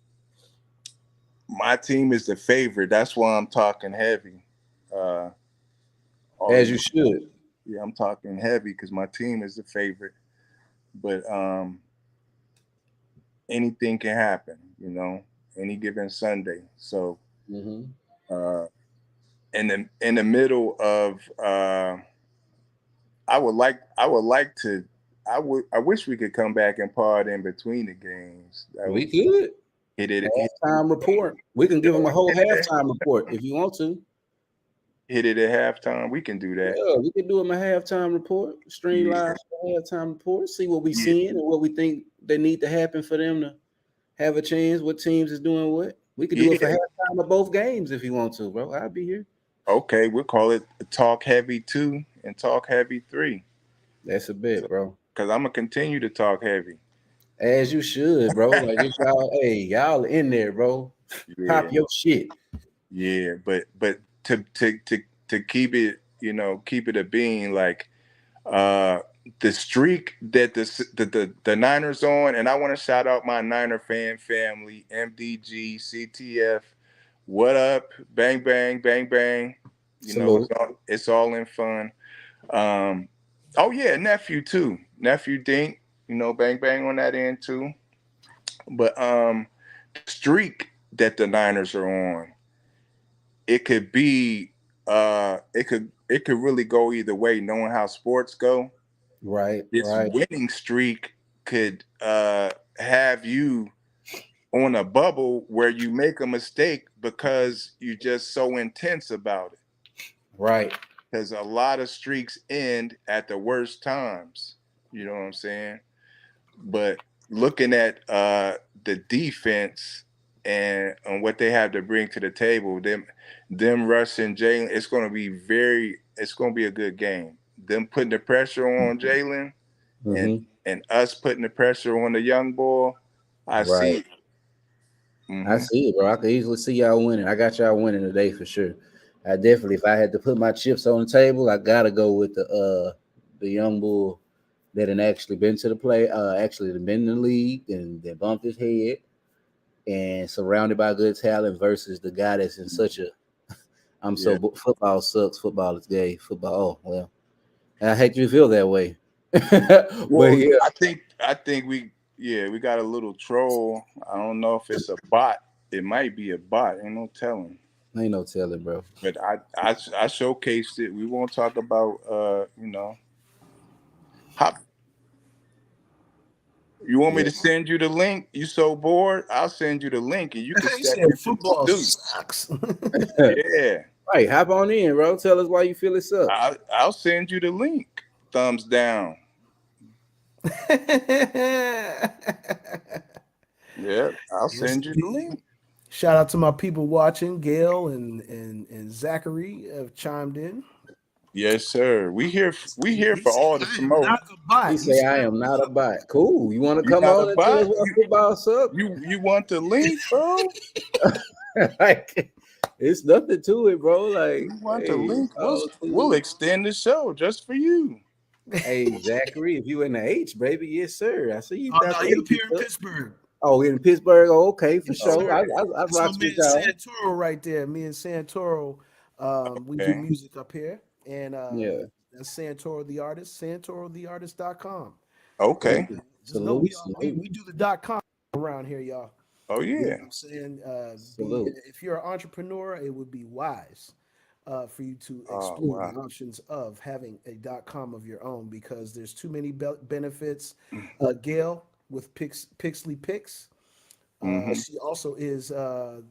my team is the favorite. That's why I'm talking heavy. Uh, all As of you you, should. yeah, I'm talking heavy because my team is the favorite. But anything can happen, any given Sunday. So Mm-hmm. uh, in the middle of I wish we could come back and pod in between the games. That We would could. hit Halftime report. We can give them a whole halftime report if you want to. it at halftime. We can do that. Yeah, we can do them a halftime report, stream Yeah, live halftime report, see what we yeah, seeing and what we think they need to happen for them to have a chance. What teams is doing what? We could do it for yeah. halftime of both games if you want to, bro. I'll be here. Okay, we'll call it Talk Heavy 2 and Talk Heavy 3. That's a bit, bro. Because I'm going to continue to talk heavy. As you should, bro. Like this, y'all. Hey, y'all in there, bro. Pop Yeah. your shit. Yeah, but to keep it, keep it a being like uh the streak that the Niners on, and I want to shout out my Niner fan family, MDG, CTF, what up, bang bang bang bang. Salute. It's all in fun. Um, oh yeah, nephew too, nephew Dink, bang bang on that end too. But the streak that the Niners are on, it could be it could really go either way, knowing how sports go. Right, This right, winning streak could have you on a bubble where you make a mistake because you're just so intense about it. right. Because a lot of streaks end at the worst times. You know what I'm saying? But looking at the defense and on what they have to bring to the table, them rushing Jalen, it's gonna be a good game. Them putting the pressure on Jalen and Mm-hmm. and us putting the pressure on the young boy. I see Right. it. I Hmm. see it, bro. I could easily see y'all winning. I got y'all winning today for sure. I definitely, if I had to put my chips on the table, I gotta go with the young bull that had actually been to the play, actually been in the league and then bumped his head and surrounded by good talent versus the guy that's in such a Yeah. football sucks, football is gay, football. Oh well, I hate you feel that way, but Well, yeah, I think we got a little troll. I don't know if it's a bot. It might be a bot. Ain't no telling. ain't no telling, bro. But I showcased it. We won't talk about how you want me Yeah, to send you the link? You so bored? I'll send you the link and you can He step said into the football stew. sucks. Yeah. right. Hop on in, bro. Tell us why you feel it sucks. I'll send you the link. Thumbs down. Yeah, I'll Yes, send you the indeed. link. Shout out to my people watching. Gail and Zachary have chimed in. Yes, sir. We here He for said, all the "I am smoke. not a bot." He He say, said, "I am not a bot." Cool. You want to You come not a on and tell us bot? why You football sucks? you want the link, bro? Like, it's nothing to it, bro. Like, You want the hey, link? it's We'll all we'll cool. extend the show just for you. Hey, Zachary, if you in the H, baby, yes, sir. I see you "Oh got no, the he up H here in stuff. Pittsburgh." Oh, in Pittsburgh. Oh, okay, for Yes, sure. sir. I That's my rocks man with y'all. Santoro right there. Me and Santoro, we do Okay. music up here, and Yeah. that's Santoro the artist. SantoroTheArtist.com. Okay. And just know Salute, we salute, do the .com around here, y'all. Oh You know yeah. what I'm saying? salute. If you're an entrepreneur, it would be wise for you to Oh explore wow. the options of having a .com of your own because there's too many benefits. Gail with Pixley Pix. Mm-hmm. She also is the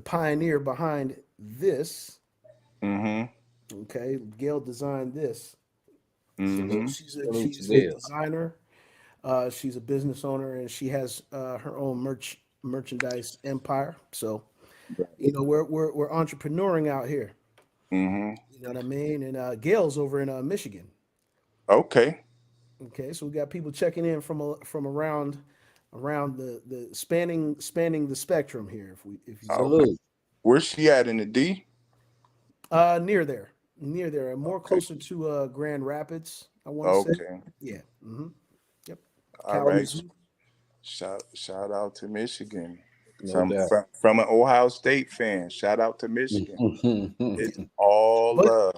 pioneer behind this. Mm-hmm. Okay, Gail designed this. So Mm-hmm. Salute to she's a Bill. designer. She's a business owner, and she has her own merchandise empire. So we're entrepreneuring out here. Mm-hmm. You know what I mean? And Gail's over in Michigan. Okay. Okay, so we got people checking in from around the spanning the spectrum here. If you will, Okay. Salute. Where's she at in the D? near there, and more Okay. closer to Grand Rapids. I want to say, Okay. yeah. Yep. All right. Kalamazoo. Shout out to Michigan. No From, doubt. from from an Ohio State fan. Shout out to Michigan. It's all But love.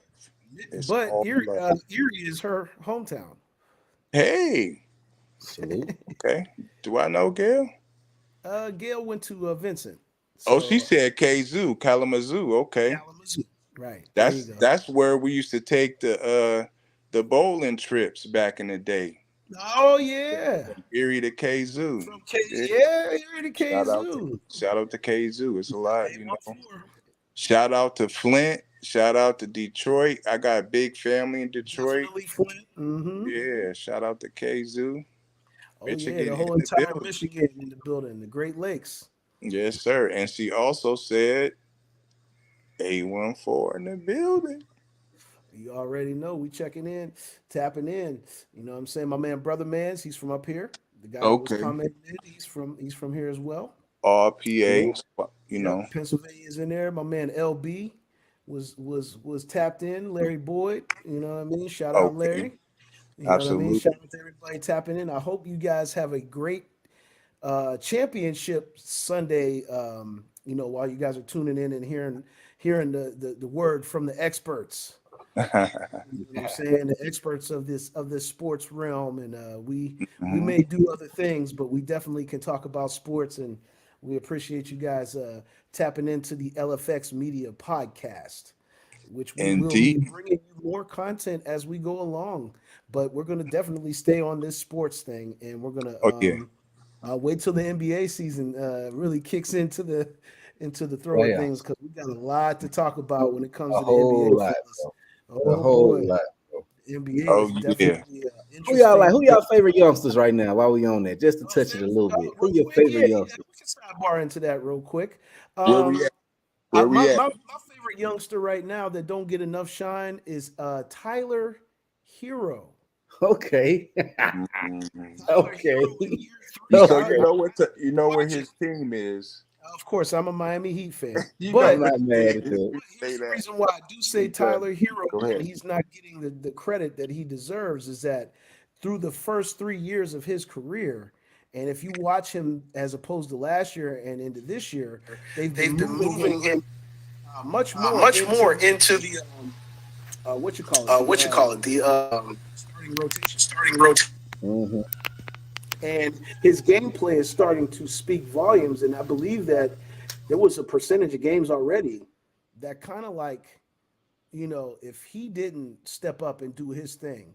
It's all love. Erie is her hometown. Hey. Salute. Okay. Do I know Gail? Gail went to Vincent, Oh, she so said Kalamazoo. Okay. Kalamazoo. Right there, you That's go. that's where we used to take the bowling trips back in the day. Oh yeah, From Erie to Kazoo. from K. Yeah. Yeah, Erie to Shout out to Kazoo. shout out to Kazoo. It's a lot, Name up for. Shout out to Flint. Shout out to Detroit. I got a big family in Detroit. Definitely Flint. Mm-hmm. Yeah. Shout out to Kazoo. Oh yeah, Michigan the in whole the entire building. Michigan in the building, the Great Lakes. Yes, sir. And she also said 814 in the building. You already know we checking in, tapping in. You know what I'm saying? My man Brother Mans, he's from up here. The guy that was Okay. commenting, he's from here as well. RPA, Cool. you know. Yep, Pennsylvania's in there. My man LB was tapped in. Larry Boyd, you know what I mean? Shout out Okay. Larry. You know what I mean? Absolutely. Shout out to everybody tapping in. I hope you guys have a great championship Sunday. While you guys are tuning in and hearing the word from the experts. You know what I'm saying? The experts of this sports realm, and we Mhm. may do other things, but we definitely can talk about sports, and we appreciate you guys tapping into the LFX Media podcast, which we will be Indeed. bringing you more content as we go along. But we're going to definitely stay on this sports thing, and we're going to Oh yeah. wait till the NBA season really kicks into the throw of things, Playoffs. because we got a lot to talk about when it comes A to the NBA, whole lot, fellas. bro. A Oh whole boy, lot, bro. the NBA Oh is yeah. definitely Who y'all like? interesting. Who y'all favorite youngsters right now? While we on that, just to Oh, touch it a little bit. real Who your quick, favorite yeah, youngsters? we can sidebar into that real quick. Where we Um, at? Where my, we at? my my favorite youngster right now that don't get enough shine is Tyler Hero. Okay. Mhm. Tyler Okay. Hero in year You three. so I you Okay. know what you you know where watch him. his team is. Of course, I'm a Miami Heat fan, You know I'm but what not it mad at is. that. You But say here's the that. reason why I do say Because Tyler Hero, go and ahead. he's not getting the credit that he deserves, is that through the first 3 years of his career, and if you watch him as opposed to last year and into this year, they've been They've been moving him moving him much more much into more the into the what you call it, what you call it, the starting rotation. starting rotation. Hmm. And his gameplay is starting to speak volumes. And I believe that there was a percentage of games already that kind of like, if he didn't step up and do his thing,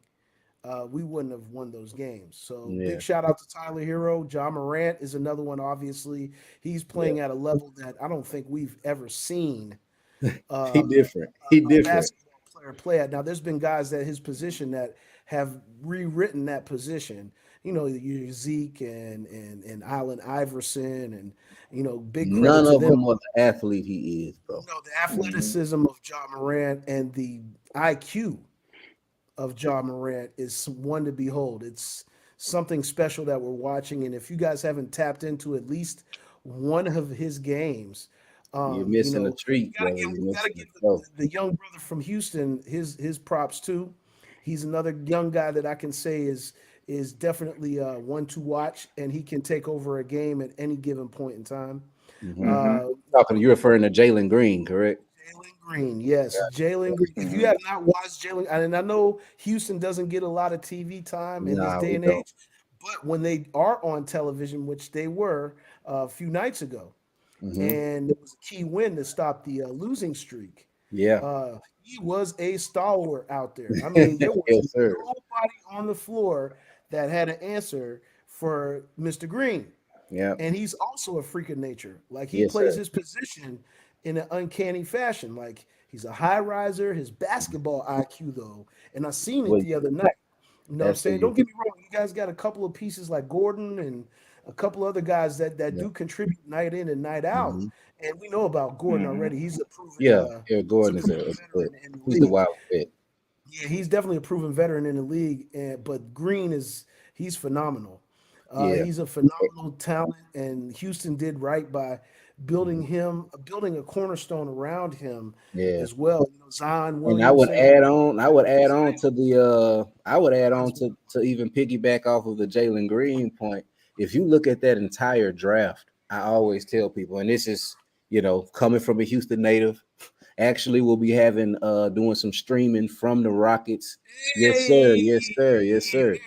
we wouldn't have won those games. So big Yeah. shout out to Tyler Hero. John Morant is another one. Obviously, he's Yeah. playing at a level that I don't think we've ever seen He um, different. He a different. basketball player play at. Now, there's been guys at his position that have rewritten that position. Your Zeke and Allen Iverson, and big credit None to of them. them are the athlete he is, bro. The Mhm. athleticism of John Morant and the IQ of John Morant is one to behold. It's something special that we're watching, and if you guys haven't tapped into at least one of his games, You're missing a we treat, gotta brother. give You're we gotta missing give a show. the young brother from Houston his props too. He's another young guy that I can say is definitely one to watch, and he can take over a game at any given point in time. Hmm. Mhm. Talking, you're referring to Jalen Green, correct? Jalen Green, yes, Jalen Green. If you Mhm. have not watched Jalen, and I know Houston doesn't get a lot of TV time in this Nah, day we and don't. age, but when they are on television, which they were a few nights ago, Hmm. and it was a key win to stop the losing streak. Yeah. He was a stalwart out there. I mean, there was Yes, sir. nobody on the floor that had an answer for Mr. Green. Yeah. And he's also a freak of nature. Like he Yes, plays sir. his position in an uncanny fashion. Like he's a high riser, his basketball IQ though, and I seen it Well, the other night. You know what I'm that's the saying? Don't get me wrong, you guys got a couple of pieces like Gordon and a couple other guys that yeah. do contribute night in and night out. Hmm. And we know about Gordon Mhm. already. Yeah. Eric He's a Gordon proven is a veteran in the he's a league. wild vet. Yeah, he's definitely a proven veteran in the league, but Green he's phenomenal. Yeah. He's a phenomenal talent, and Houston did right by Mhm. building a cornerstone around him Yeah. as well. Zion And I would Williamson, add on, I would add on Zion, to I would add on Zion's to even piggyback off of the Jalen Green point. If you look at that entire draft, I always tell people, and this is, coming from a Houston native, actually we'll be having doing some streaming from the Rockets. Yes, sir. hey, Yes, sir. Yes, sir.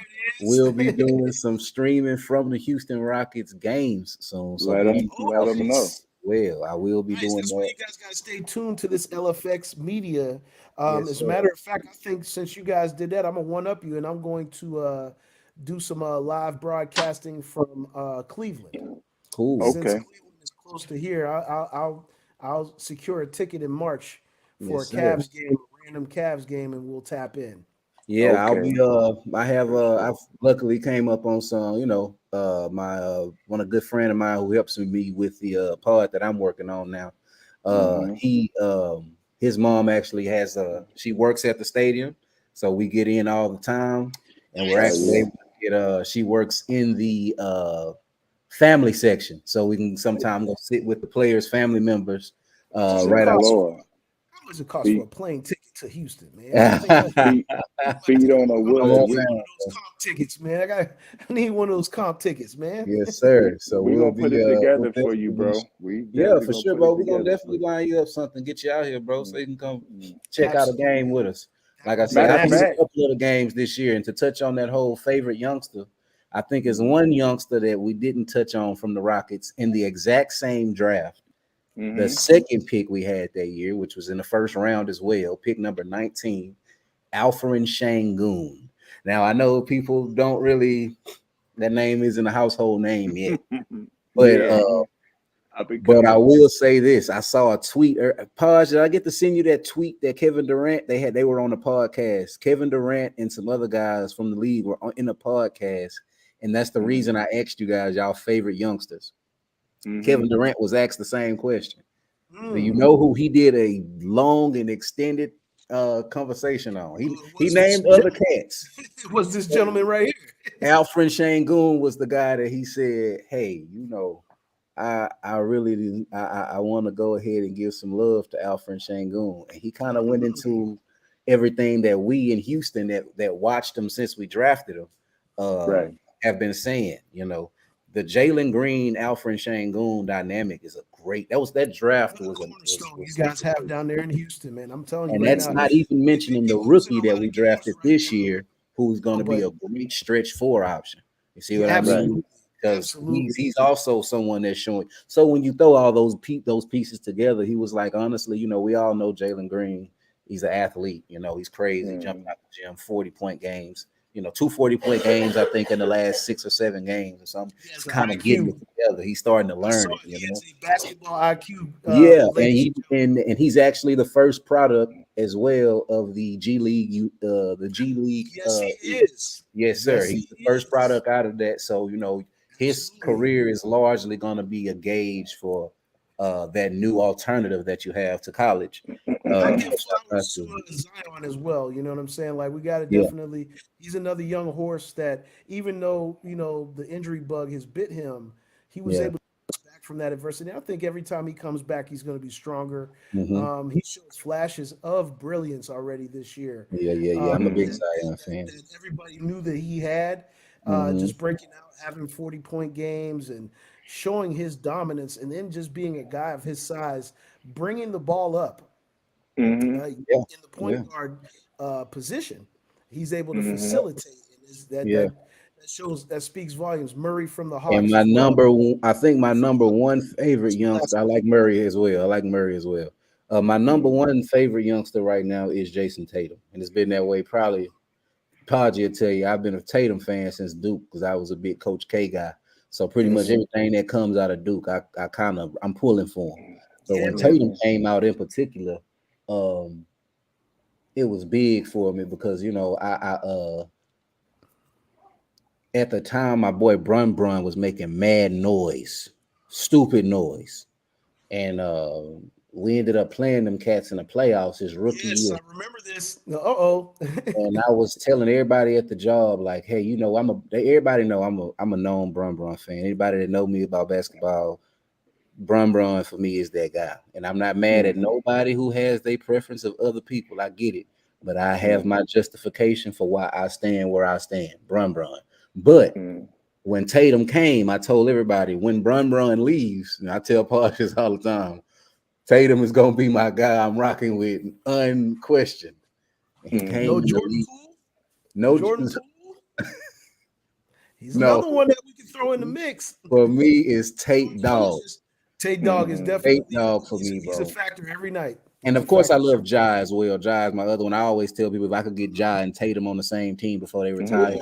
We'll be there it doing is. some streaming from the Houston Rockets games soon. So Let them please keep let out them for know. that. Nice. Well, I will be Nice. doing That's why that. you guys got to stay tuned to this LFX media. Yes, As a sir. matter of fact, I think since you guys did that, I'm gonna one up you, and I'm going to do some live broadcasting from Cleveland. Cool. Since Okay. Cleveland is close to here, I'll secure a ticket in March for a Yes, sir. Cavs game, a random Cavs game, and we'll tap in. Yeah, I'll Okay, be I have for I've sure. luckily came up on some, my one a good friend of mine who helps me with the pod that I'm working on now. Mm-hmm. He his mom actually has she works at the stadium, so we get in all the time, and we're Oh actually Nice. yeah. able to get she works in the family section, so we can sometimes go sit with the players' family members How much does it right Oh out. cost for Lord. how much it cost for Feet a plane ticket to Houston, man? I think feet feet on a I'm Come gonna wood. have on to get We one down. of those comp tickets, man. I need one of those comp tickets, man. Yes, sir. So we gonna put it we'll together for you, definitely be, bro. We yeah, definitely for gonna sure, put it bro. We're gonna together for definitely you. line you up something, get you out here, bro, so you can come Mm-hmm. check out a Absolutely. game with us. That Like I would be say, Matter I've of been to massive. a fact, couple of the games this year, and to touch on that whole favorite youngster, I think is mm-hmm. one youngster that we didn't touch on from the Rockets in the exact same draft. The Mm-hmm. second pick we had that year, which was in the first round as well, pick number 19, Alfred Shangoon. Now I know people don't really that name isn't a household name yet, but Yeah, up and but I coming. will say this: I saw a tweet. Paj, did I get to send you that tweet that Kevin Durant they were on the podcast? Kevin Durant and some other guys from the league were in the podcast, and that's the Mm-hmm. reason I asked you guys y'all favorite youngsters. Mm-hmm. Kevin Durant was asked the same question. Do you Mm. know who he did a long and extended conversation on? He Was this named other cats. was this gentleman right here? Alfred Shangoon was the guy that he said, "Hey, I really I want to go ahead and give some love to Alfred Shangoon," and he kind of went Mm. into everything that we in Houston that watched him since we drafted him Right. have been saying. The Jalen Green Alfred Shangoon dynamic is a great. That draft What a was a cornerstone you guys have down there in Houston, man. I'm telling you and right that's now, not even they mentioning be the losing rookie a that lot we of games drafted right this now. year, who's going Oh, to be but a great stretch four option. You see yeah, what I Right. mean? absolutely, Because he's absolutely. he's also someone that's showing. So when you throw all those pieces together, he was like, honestly, we all know Jalen Green. He's an athlete. He's crazy, jumping Mm-hmm. out the gym, 40-point games. Two 40-point games, I think, in the last 6 or 7 games or something. He He's has an kind of getting it IQ. together. He's starting to I learn saw it. it. He has a basketball IQ, Yeah, and ladies and he's actually the first product as well of the G League, the G League. gentlemen. Yes, he is. Yes, sir. Yes, He's he the first is. product out of that. So his Absolutely. career is largely going to be a gauge for that new alternative that you have to college. I give Shout out flowers to to Zion as well. You know what I'm saying? Like we got to yeah, definitely. He's another young horse that, even though the injury bug has bit him, he was yeah, able to bounce back from that adversity. I think every time he comes back, he's going to be stronger. hmm He shows flashes of brilliance already this year. yeah. I'm a big Mm-hmm. Zion fan. That everybody knew that he had. Hmm Just breaking out, having 40-point games, and showing his dominance, and then just being a guy of his size, bringing the ball up Mm-hmm. in Yeah, the point yeah, guard position. He's able to Mm-hmm. facilitate, and that yeah. shows that speaks volumes. Murray from the And Hawks as well. I think my number one favorite First class. youngster, I like Murray as well. I like Murray as well. My number Mm-hmm. one favorite youngster right now is Jason Tatum, and it's been that way probably. Podgy will tell you I've been a Tatum fan since Duke because I was a big Coach K guy. So pretty much Mm-hmm. everything that comes out of Duke, I'm pulling for him. But Yeah, when man. Tatum Mm-hmm. came out in particular, um, it was big for me because I at the time my boy Brun was making mad noise, stupid noise, and we ended up playing them cats in the playoffs his rookie Yes, year. I remember this. Oh. And I was telling everybody at the job, like, hey, everybody know I'm a known Brun fan. Anybody that know me about basketball, Brun for me is that guy. And I'm not mad at Mm-hmm. nobody who has their preference of other people. I get it. But I have Mm-hmm. my justification for why I stand where I stand. Brun. But Mm-hmm. when Tatum came, I told everybody when Brun leaves, and I tell Porsches all the time, Tatum is gonna be my guy I'm rocking with unquestioned. And he came No in the Jordan league. Poole. No, Jordan Poole. He's no. another one that we can throw in the mix. For me, is Tate Dog. Closest. Tate Dog is Mm-hmm. Tate definitely Dog for me, he's a bro. factor every night. And He's of a course, I factor. love Jai as well. Jai is my other one. I always tell people if I could get Jai and Tatum on the same team before they retire.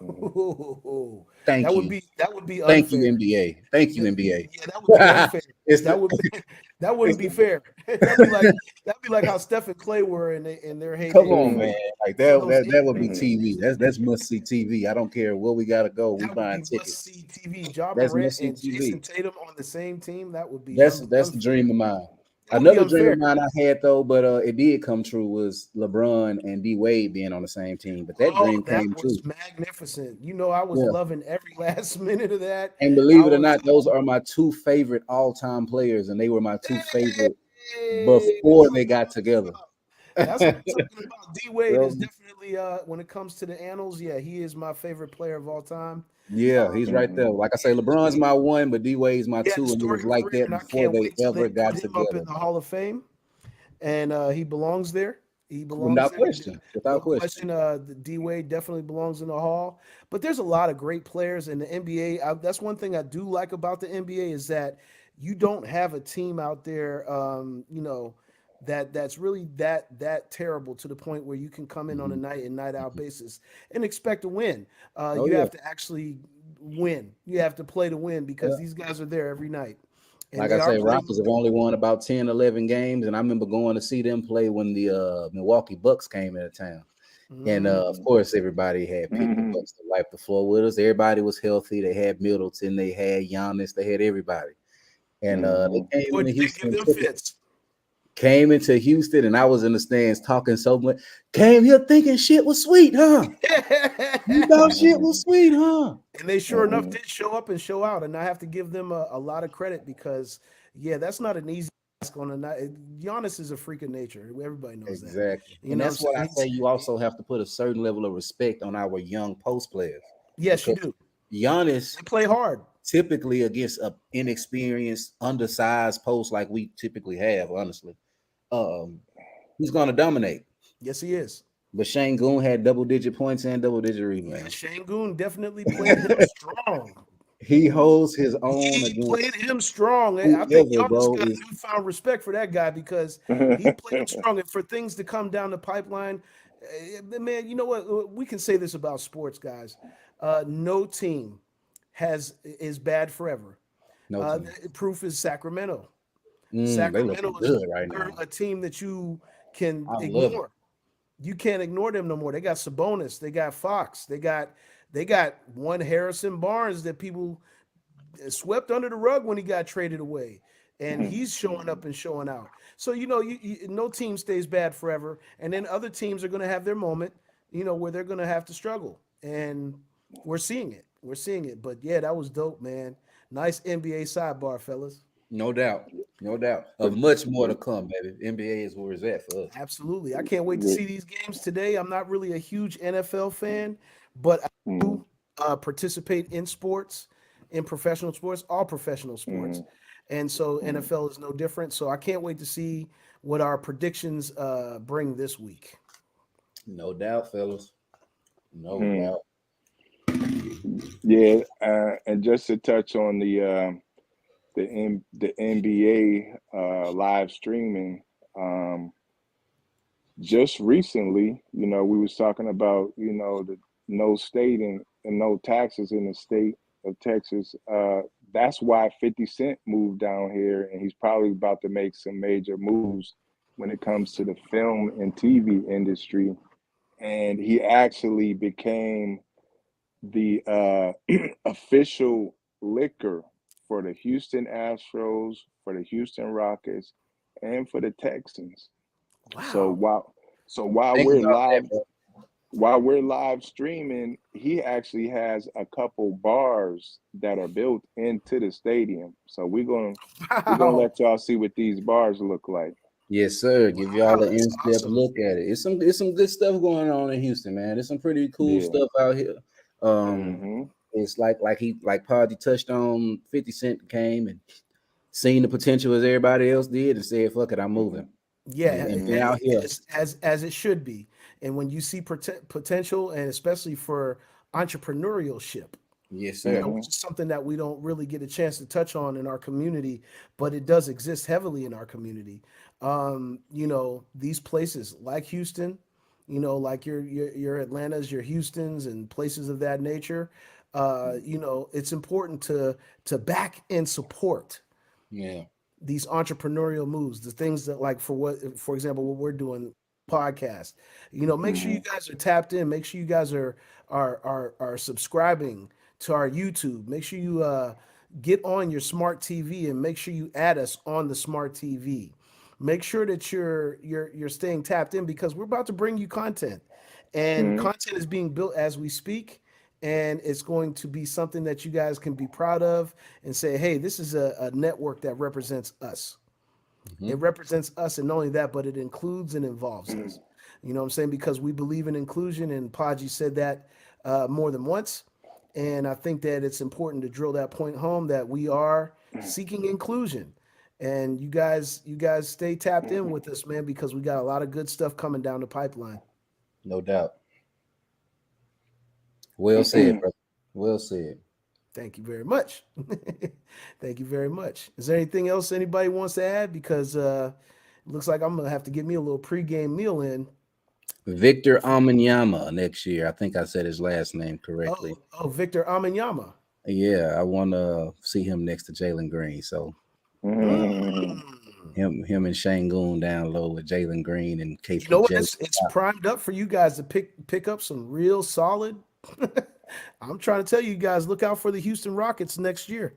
Mm-hmm. Ooh, Thank you. that would be Thank you, unfair. NBA. Thank you, Yeah, NBA. yeah, that would be unfair. it's That the would be That wouldn't be fair. That'd be like how Steph and Clay were in their Come heyday. on, Mm, man. Like So that, those that would be NBA mm, TV. games, That's must see TV. I don't care where we gotta go. We that would buying be must tickets. see TV. Ja That's Morant must see and Jason TV. Tatum on the same team. That would be That's the unfair. dream of mine. That would be Another dream of unfair. mine I had though, but it did come true was LeBron and D Wade being on the same team. But that Oh, dream that came true. was magnificent. I was Yeah. loving every last minute of that. And I believe it or was, not, those are my two favorite all-time players, and they were my two favorite hey, before they got together. that's what I'm talking about. D Wade is Bro, definitely when it comes to the annals, yeah, he is my favorite player of all time. yeah, he's right there. mm, Like I say, LeBron's my one, but D Wade's my He had a two, and it was storied like career, that and I before can't they wait till they ever got put him up in together. the Hall of Fame, and he belongs there. He belongs Without there. question. No Without question. question. D Wade definitely belongs in the Hall. But there's a lot of great players in the NBA. That's one thing I do like about the NBA is that you don't have a team out there, that's really that terrible to the point where you can come in on a Mhm. night and night out basis and expect to win. Oh You yeah. have to actually win. You have to play to win because Yeah. these guys are there every night, and Like they I are say, playing Rockets with have only won about 10, 11 games, and I remember going to see them play when the Milwaukee Bucks came into town. And Mhm. of course, everybody had picked the mm, Bucks to wipe the floor with us. Everybody was healthy. They had Middleton, they had Giannis, they had everybody. And they mm, came Boy, into did they Houston give and them took it. fits. Came into Houston, and I was in the stands talking so much. Came here thinking shit was sweet, huh? You thought shit was mm, sweet, huh? And they sure enough mm, did show up and show out. And I have to give them a lot of credit because, yeah, that's not an easy task on a night. Giannis is a freak of nature. Everybody knows that. Exactly. You And know what I'm that's what I saying? say. You also have to put a certain level of respect on our young post players Yes, you because do. Giannis They play hard. typically against a inexperienced, undersized post like we typically have, honestly, um, he's gonna dominate. Yes, he is. But Shane Goon had double-digit points and double-digit Yeah, rebounds. Shangoon definitely played him strong. He holds his own He played against him strong. I think whoever, Giannis bro. got a Is newfound respect for that guy because he played him strong. And for things to come down the pipeline, man, you know what? We can say this about sports, guys. No team is bad forever. no team. The proof is Sacramento. They Sacramento looking is no good right longer now. a team that you can I love it. ignore. You can't ignore them no more. They got Sabonis, they got Fox, they got one Harrison Barnes that people swept under the rug when he got traded away, and he's showing up and showing out. So no team stays bad forever, and then other teams are going to have their moment, where they're going to have to struggle, and we're seeing it. We're seeing it. But yeah, that was dope, man. Nice NBA sidebar, fellas. No doubt. No doubt. but, Of much more but, to come, baby. NBA is where it's at for us. Absolutely. I can't wait to but, see these games today. I'm not really a huge NFL fan, but I mm, do participate in sports, in professional sports, all professional sports. mm, And so mm, NFL is no different. So I can't wait to see what our predictions bring this week. No doubt, fellas. No mm. doubt. Yeah, and just to touch on the NBA live streaming, um, just recently, we was talking about, the no state and no taxes in the state of Texas. That's why 50 Cent moved down here, and he's probably about to make some major moves when it comes to the film and TV industry. And he actually became the official liquor for the Houston Astros, for the Houston Rockets, and for the Texans. So Wow. while so while Think we're about live that, bro. while we're live streaming, he actually has a couple bars that are built into the stadium. So we're gonna Wow. let y'all see what these bars look like. Yes, sir. Give y'all Wow. an That's in-depth awesome. look at it. It's some good stuff going on in Houston, man. There's some pretty cool Yeah. stuff out here. Um, Mm-hmm. it's like Podgy touched on. 50 Cent came and seen the potential as everybody else did and said, "Fuck it, I'm Mm-hmm. moving." Yeah, And been out here. as it should be. And when you see potential, and especially for entrepreneurship, Yes, sir. Mm-hmm. which is something that we don't really get a chance to touch on in our community, but it does exist heavily in our community. These places like Houston, like your Atlantas, your Houstons, and places of that nature. It's important to back and support Yeah. these entrepreneurial moves, the things that like for example, what we're doing podcast. Make sure you Hmm. guys are tapped in. Make sure you guys are subscribing to our YouTube. Make sure you get on your smart TV and make sure you add us on the smart TV. Make sure that you're staying tapped in because we're about to bring you content. And Hmm. content is being built as we speak, and it's going to be something that you guys can be proud of and say, hey, this is a network that represents us. It Mhm. represents us, and not only that, but it includes and involves us. You know what I'm saying? Because we believe in inclusion, and Podgy said that more than once. And I think that it's important to drill that point home that we are seeking inclusion. And you guys stay tapped in with us, man, because we got a lot of good stuff coming down the pipeline. No doubt. Well said, brother. Well said. Thank you very much. Thank you very much. Is there anything else anybody wants to add? Because it looks like I'm gonna have to get me a little pregame meal in. Victor Amanyama next year. I think I said his last name correctly. Oh, Victor Amanyama. Yeah, I want to see him next to Jalen Green. So Mm. him and Shangoon down low with Jalen Green and You know what? KPJ. It's primed up for you guys to pick up some real solid. I'm trying to tell you guys, look out for the Houston Rockets next year.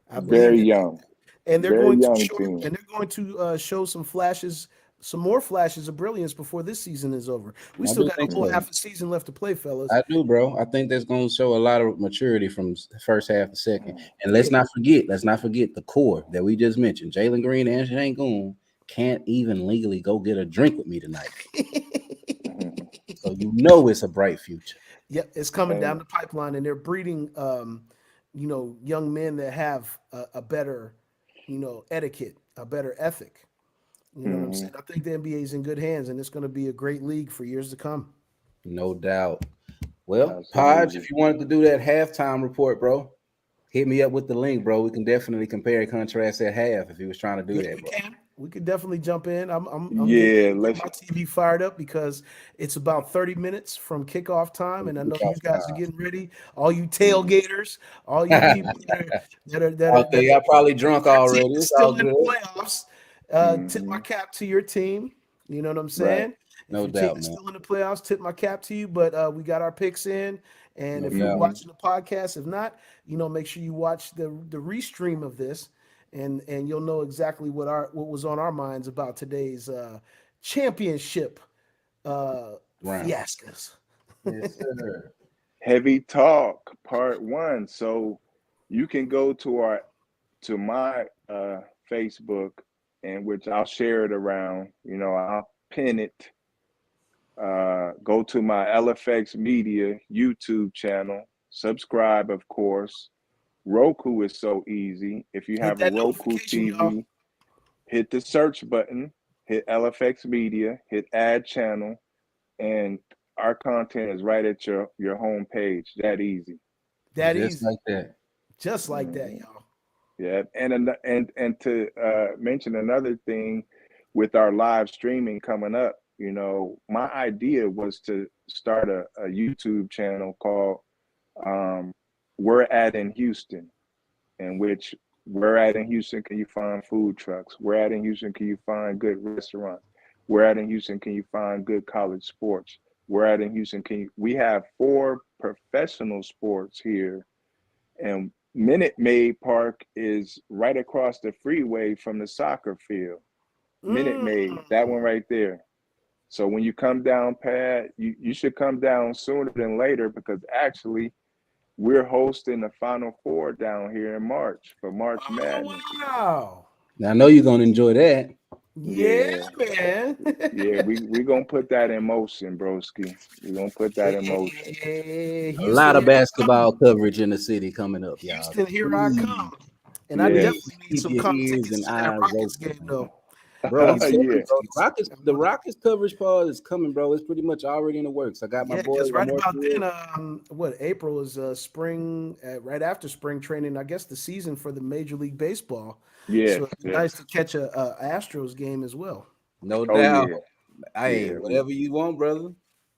I believe Very that, young, and they're very going to young show team. and they're going to show some flashes, some more flashes of brilliance before this season is over. We I still do got a think whole so. half a season left to play, fellas. I do, bro. I think that's going to show a lot of maturity from the first half to second. And Yeah. let's not forget the core that we just mentioned. Jalen Green and Shangoon can't even legally go get a drink with me tonight. So you know it's a bright future. Yep, it's coming Hey, down the pipeline, and they're breeding, young men that have a better, etiquette, a better ethic. You know what I'm hmm, saying? I think the NBA is in good hands, and it's going to be a great league for years to come. No doubt. Well, Podge, absolutely. if you wanted to do that halftime report, bro, hit me up with the link, bro. We can definitely compare and contrast at half if he was trying to do Yeah, that, we bro. can. We could definitely jump in. I'm Yeah, getting let's. my TV fired up because it's about 30 minutes from kickoff time, and I know you guys are getting ready. All you Mhm. tailgaters, all you people Okay, that y'all probably drunk your team already. is It's all still in the good. playoffs. Tip my Mhm. cap to your team. You know what I'm Right. saying? If No your team doubt, is man. still in the playoffs, tip my cap to you. But we got our picks in, and No if you're doubt. Hmm. watching the podcast, if not, make sure you watch the restream of this, and you'll know exactly what was on our minds about today's championship Round. fiascos. Yes, sir. Heavy talk, part one. So you can go to my Facebook, and which I'll share it around. I'll pin it. Go to my LFX Media YouTube channel. Subscribe, of course. Roku is so easy. If you Hit have a that Roku notification, y'all. TV, hit the search button, hit LFX Media, hit Add Channel, and our content is right at your home page. That easy. That Just easy, like that. just like that, Hmm. y'all. Yeah, and to mention another thing, with our live streaming coming up, my idea was to start a YouTube channel called um, "We're at in Houston," in which we're at in Houston. Can you find food trucks? We're at in Houston. Can you find good restaurants? We're at in Houston. Can you find good college sports? We're at in Houston. We have four professional sports here, and Minute Maid Park is right across the freeway from the soccer field. Minute Mm. Maid, that one right there. So when you come down, Pat, you should come down sooner than later, because actually we're hosting the Final Four down here in March for March Oh Madness. wow! Now I know you're gonna enjoy that. Yeah, Yeah, man. yeah, we gonna put that in motion, broski. We're gonna put that in motion. Yeah, A lot Houston, of here I come. basketball coverage in the city coming up, y'all. Houston, here I Please, come. And I Yeah, please definitely need keep some your comp ears tickets and to that eyes Rockets open, game, man. though. I Bro, I'm need some telling yeah, you, comp bro. tickets. The Rockets coverage part is coming, bro. It's pretty much already in the works. I got my Yeah, boys. because I'm right about working then, with. April is spring, right after spring training. I guess the season for the Major League Baseball. yes, So it'd be yes. nice to catch a Astros game as well. No Oh doubt. yeah, Hey, yeah. whatever you want, brother.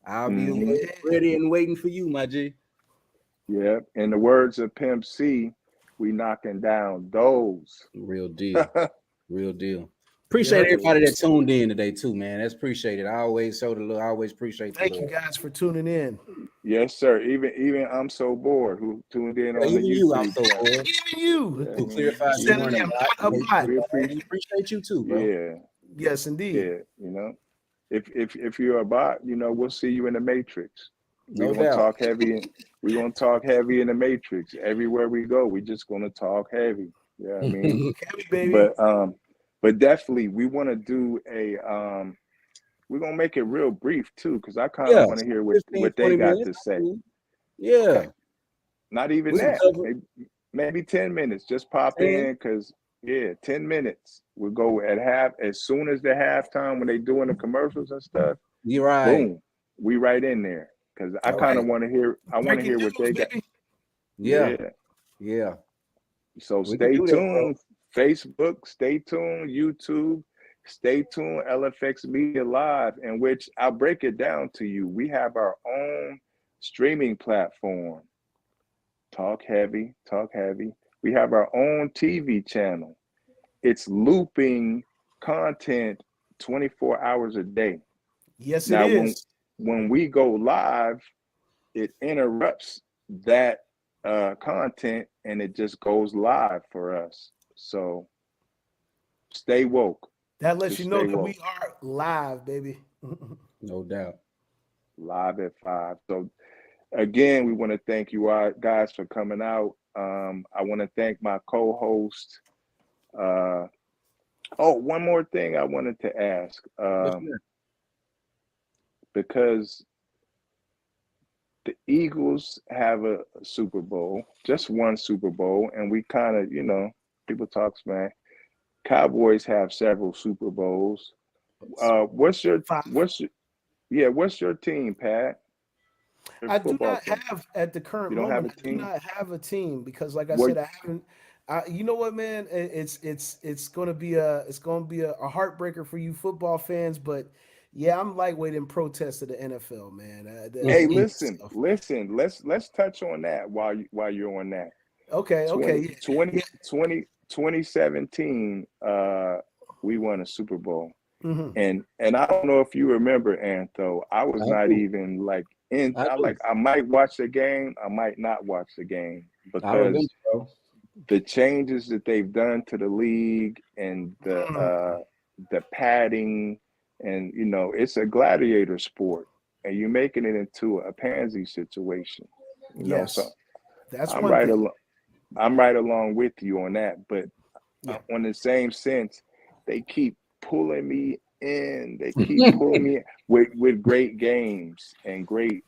I'll be Mm-hmm. Yeah. ready and waiting for you, my G. Yeah. In the words of Pimp C, we knocking down those. Real deal. Real deal. Appreciate Yep. everybody that tuned in today too, man. That's appreciated. I always show the love. I always appreciate the Thank love. you guys for tuning in. Yes, sir. Even I'm so bored who tuned in Yeah, on the even you, I'm YouTube so channel. bored. Even you. Yeah, I Who mean, clarified you Said weren't I a am bot. not a bot. we We appreciate you too, bro. yeah, Yes, indeed. yeah. You know, if you're a bot, you know, we'll see you in the Matrix. We're No gonna doubt. talk heavy. We're gonna talk heavy in the Matrix. Everywhere we go, we're just gonna talk heavy. Yeah, I mean, Heavy, baby. but um, but definitely we want to do a we're gonna make it real brief too, because I kind of Yeah, want to hear 15, what they 20 got minutes. to say. Yeah, Okay. Not even we can that. cover Maybe 10 minutes. Just pop 10. in, because yeah, 10 minutes. We'll go at half as soon as the halftime when they doing the commercials and stuff. You're right. Boom, we right in there. Because I All kind right. of want to hear. I want to Breaking hear what news, they got. baby. Yeah, Yeah. yeah. So We can stay do that, bro. tuned. Facebook, stay tuned. YouTube, stay tuned. LFX Media Live, in which I'll break it down to you. We have our own streaming platform. Talk heavy, talk heavy. We have our own TV channel. It's looping content 24 hours a day. Yes, it Now, is. when we go live, it interrupts that content and it just goes live for us. So stay woke. That lets you Just know stay that we woke. are live, baby. No doubt. Live at 5. So again, we want to thank you guys for coming out. I want to thank my co-host. Oh, one more thing I wanted to ask, Yes, sir. because the Eagles have a Super Bowl, just one Super Bowl, and we kind of, people talk smack. Cowboys have several Super Bowls. What's your Five. what's your yeah? What's your team, Pat? Your I do football not team. have at the current You don't have moment. a I do team. not have a team because, like I What? said, I haven't. You know what, man? It's going to be a heartbreaker for you football fans, but yeah, I'm lightweight in protest of the NFL, man. The Hey, Mhm. league listen, itself. listen. Let's touch on that while you're on that. Okay, okay, 20 yeah, 20 yeah. 20 2017. We won a Super Bowl. Hmm. And I don't know if you remember, Antho. I was I not do. even like in. I do. I might watch the game. I might not watch the game I remember, because bro. the changes that they've done to the league and the padding, and it's a gladiator sport, and you're making it into a pansy situation. So Yes, that's I'm one right thing. along. I'm right along with you on that, but Yeah. on the same sense, they keep pulling me in. They keep pulling me in with great games and great,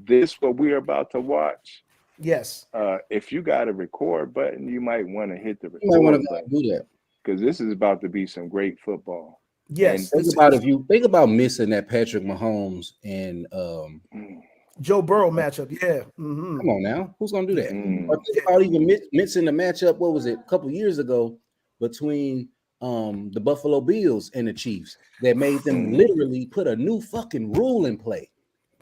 this what we're about to watch. Yes. If you got a record button, you might want to hit the You might want record to button, do that. because this is about to be some great football. And Yes. Think This about is if you think about missing that Patrick Mahomes and mm, Joe Burrow matchup. Yeah. Hmm. come on now, who's gonna do Yeah. that? Or mm, think Yeah. about even missing the matchup. What was it? A couple years ago between the Buffalo Bills and the Chiefs that made them mm, literally put a new fucking rule in play.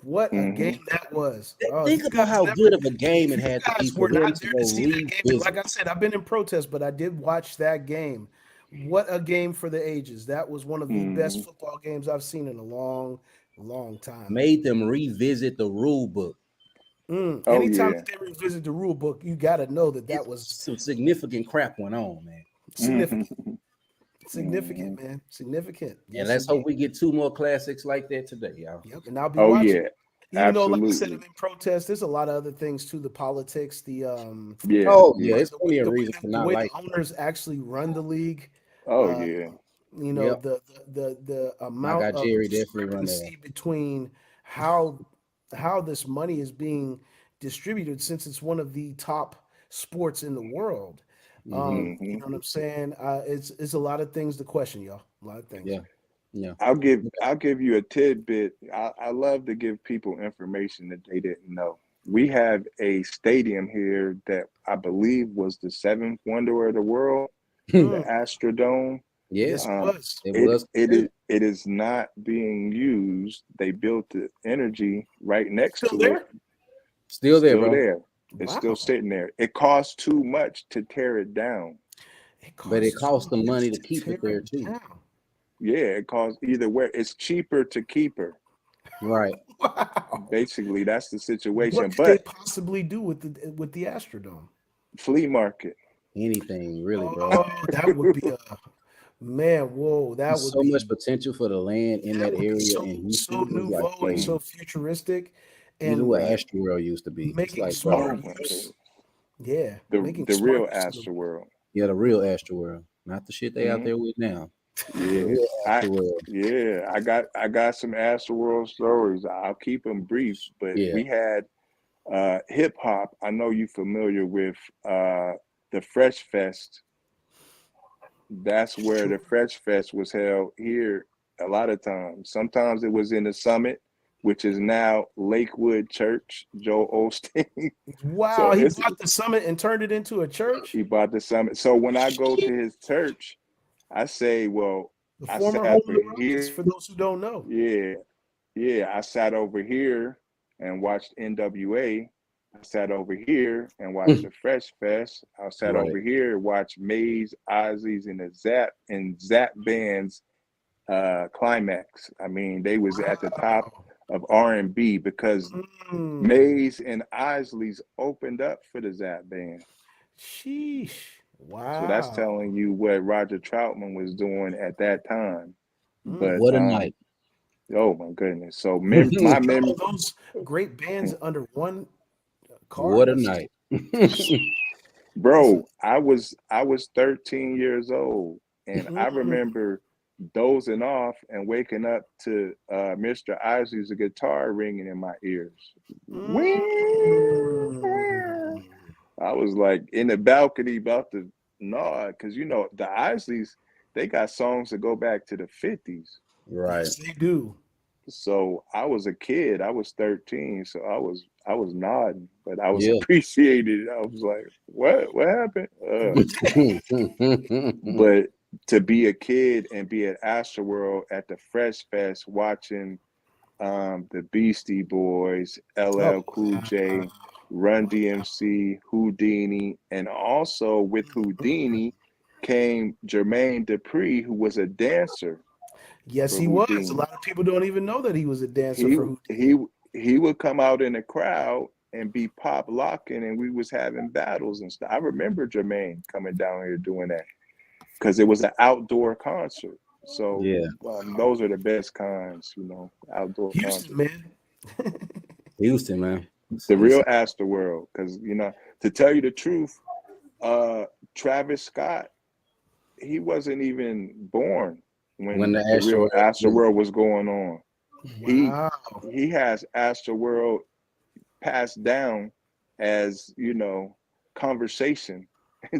What a mm, game that was. Oh, Think you about guys how never, good of a game it you had to be guys for were them not to there to go see that game. And like revisit. I said, I've been in protest, but I did watch that game. What a game for the ages. That was one of the best mm. football games I've seen in a long, long time. Made them revisit the rule book. Oh Anytime yeah. that they revisit the rule book, you got to know that that It's was some significant crap went on, man. significant. Mhm, Significant, mhm. man. Significant. And Yes, let's hope indeed. we get two more classics like that today, y'all. Yep. And I'll be Oh watching. yeah, Even though, like I said, I'm absolutely. in protest, there's a lot of other things too. The politics, Yeah, Oh the yeah, yeah. way it's plenty of the way reason to the not way the like. owners actually run the league. Oh Uh, yeah. Yep, the my amount guy of Jerry definitely run that. discrepancy between how how this money is being distributed, since it's one of the top sports in the world. Hmm. You Hmm. know what I'm saying? It's a lot of things to question, y'all. A lot of things. Yeah, yeah. I'll give you a tidbit. I love to give people information that they didn't know. We have a stadium here that I believe was the seventh wonder of the world, the Mm, Astrodome. Yeah, yes, it Um, was. it it was it considered. is it is not being used. They built the energy right next Still to it. there? Still there, Still bro. there. It's still Wow. sitting there. It costs too much to tear it down. But it too costs them much money to to keep tear it there it too. down. Yeah, it costs either way. It's cheaper to keep her. Right. Wow. Basically, that's the What situation. could they But possibly do with the Astrodome? flea market. Anything really, bro. Oh, that would be a man. Whoa, that There's would so much be potential for the land in that area in so Houston. It's like nouveau and crazy. so futuristic, This is and what Right. Astroworld used to be. It's making like, bro, Oh smart my use. goodness. Yeah, making The real smart use of the. Astroworld. yeah, the real Astroworld, not the shit they out Hmm. there with now. The Yeah. real I Astroworld. I got some Astroworld stories. I'll keep them brief, but Yeah. we had hip hop. I know you familiar with the Fresh Fest. That's where the Fresh Fest was held here a lot of times. Sometimes it was in the Summit, which is now Lakewood Church, Joe Osteen. So Wow, he it's bought the summit and turned it into a church. he bought the Summit. So when I go to his church, I say, well, The I former sat home of over the Rockets, here. for those who don't know. Yeah, yeah. I sat over here and watched NWA. I sat over here and watched the Fresh Fest. I sat Right. over here and watched Maze, Ozzy's, and the Zap Band's climax. I mean, they was at the top Wow. of R&B because Mm. Maze and Isley's opened up for the Zap Band. Sheesh. So that's Wow. telling you what Roger Troutman was doing at that time. Mm. But What a night. oh my goodness. So my Put all memory, those great bands under one car. What a That's night. that's bro, I was 13 years old and I mm, remember dozing off and waking up to Mr. Isley's guitar ringing in my ears. mm. I was like in the balcony about to nod because you know the Isleys, they got songs that go back to the 50s. Right. Yes, they do. So I was a kid. I was 13, so I was nodding, but I was Yeah. appreciated. I was like, "What happened?" But to be a kid and be at Astroworld at the Fresh Fest watching the Beastie Boys, Oh, LL Cool J, Run DMC, Houdini, and also with Houdini came Jermaine Dupri, who was a dancer yes, for he was. A Houdini. lot of people don't even know that he was a dancer He for Houdini. he he would come out in the crowd and be pop locking, and we was having battles and stuff. I remember Jermaine coming down here doing that because it was an outdoor concert. So Yeah. Wow. those are the best kinds, outdoor Houston, concerts. man. Houston, man. The It's real Astroworld, because to tell you the truth, uh, Travis Scott, he wasn't even born when when the the real Astroworld blew. Astroworld was going on. He Wow. he has Astroworld passed down as conversation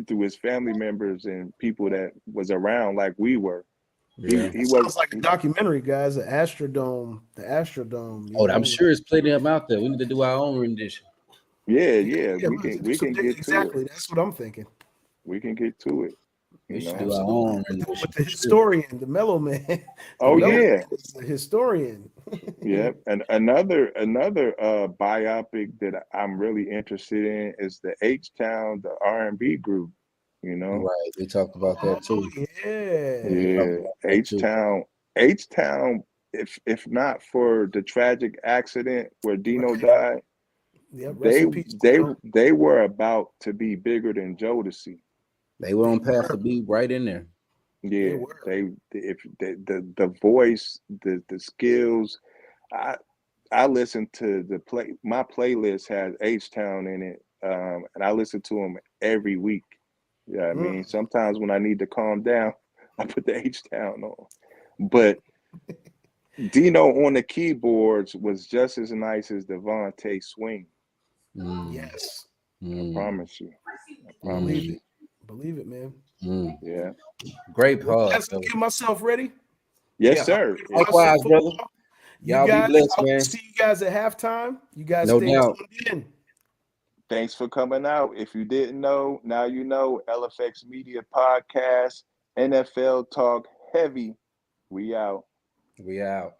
through his family members and people that was around like we were. He Yeah. he That was sounds like a documentary, guys. The Astrodome. The Astrodome, Oh, I'm sure it's plenty of them out there. We need to do our own rendition. yeah, Yeah, yeah. yeah, We we can should do we some can get to it. exactly. That's what I'm thinking. We can get to it. We You should know. do our Absolutely. own With rendition the for sure. historian, the mellow man. The Oh mellow Yeah. yeah, man is the historian. yeah. And another biopic that I'm really interested in is the H Town, the R&B group. You know. Right. We talked about Oh that too. yeah. We talked Yeah, about that H too. Town, H Town. If not for the tragic accident where Dino Right. died, Yep. Rest they in peace, they Dino. they were about to be bigger than Jodeci. They were They on path to were. be right in there. They Yeah, were. they if the voice, the skills. I I listen to the play. My playlist has H Town in it, and I listen to them every week. Yeah, I mean, Mm. sometimes when I need to calm down, I put the H Town on. But Dino on the keyboards was just as nice as Devontae Swing. Mm, Yes. I mm, promise you. I promise Believe mm, you. it. Believe it, man. mm. Yeah. Great Well, pod, guys, fellas. get myself ready. Yes, Yeah. I'm sir. ready to watch some Likewise, brother. football. You Y'all be guys, blessed, I will man. see you guys at halftime. You guys No stay doubt. tuned in. Thanks for coming out. If you didn't know, now you know. LFX Media Podcast, NFL Talk Heavy. We out. We out.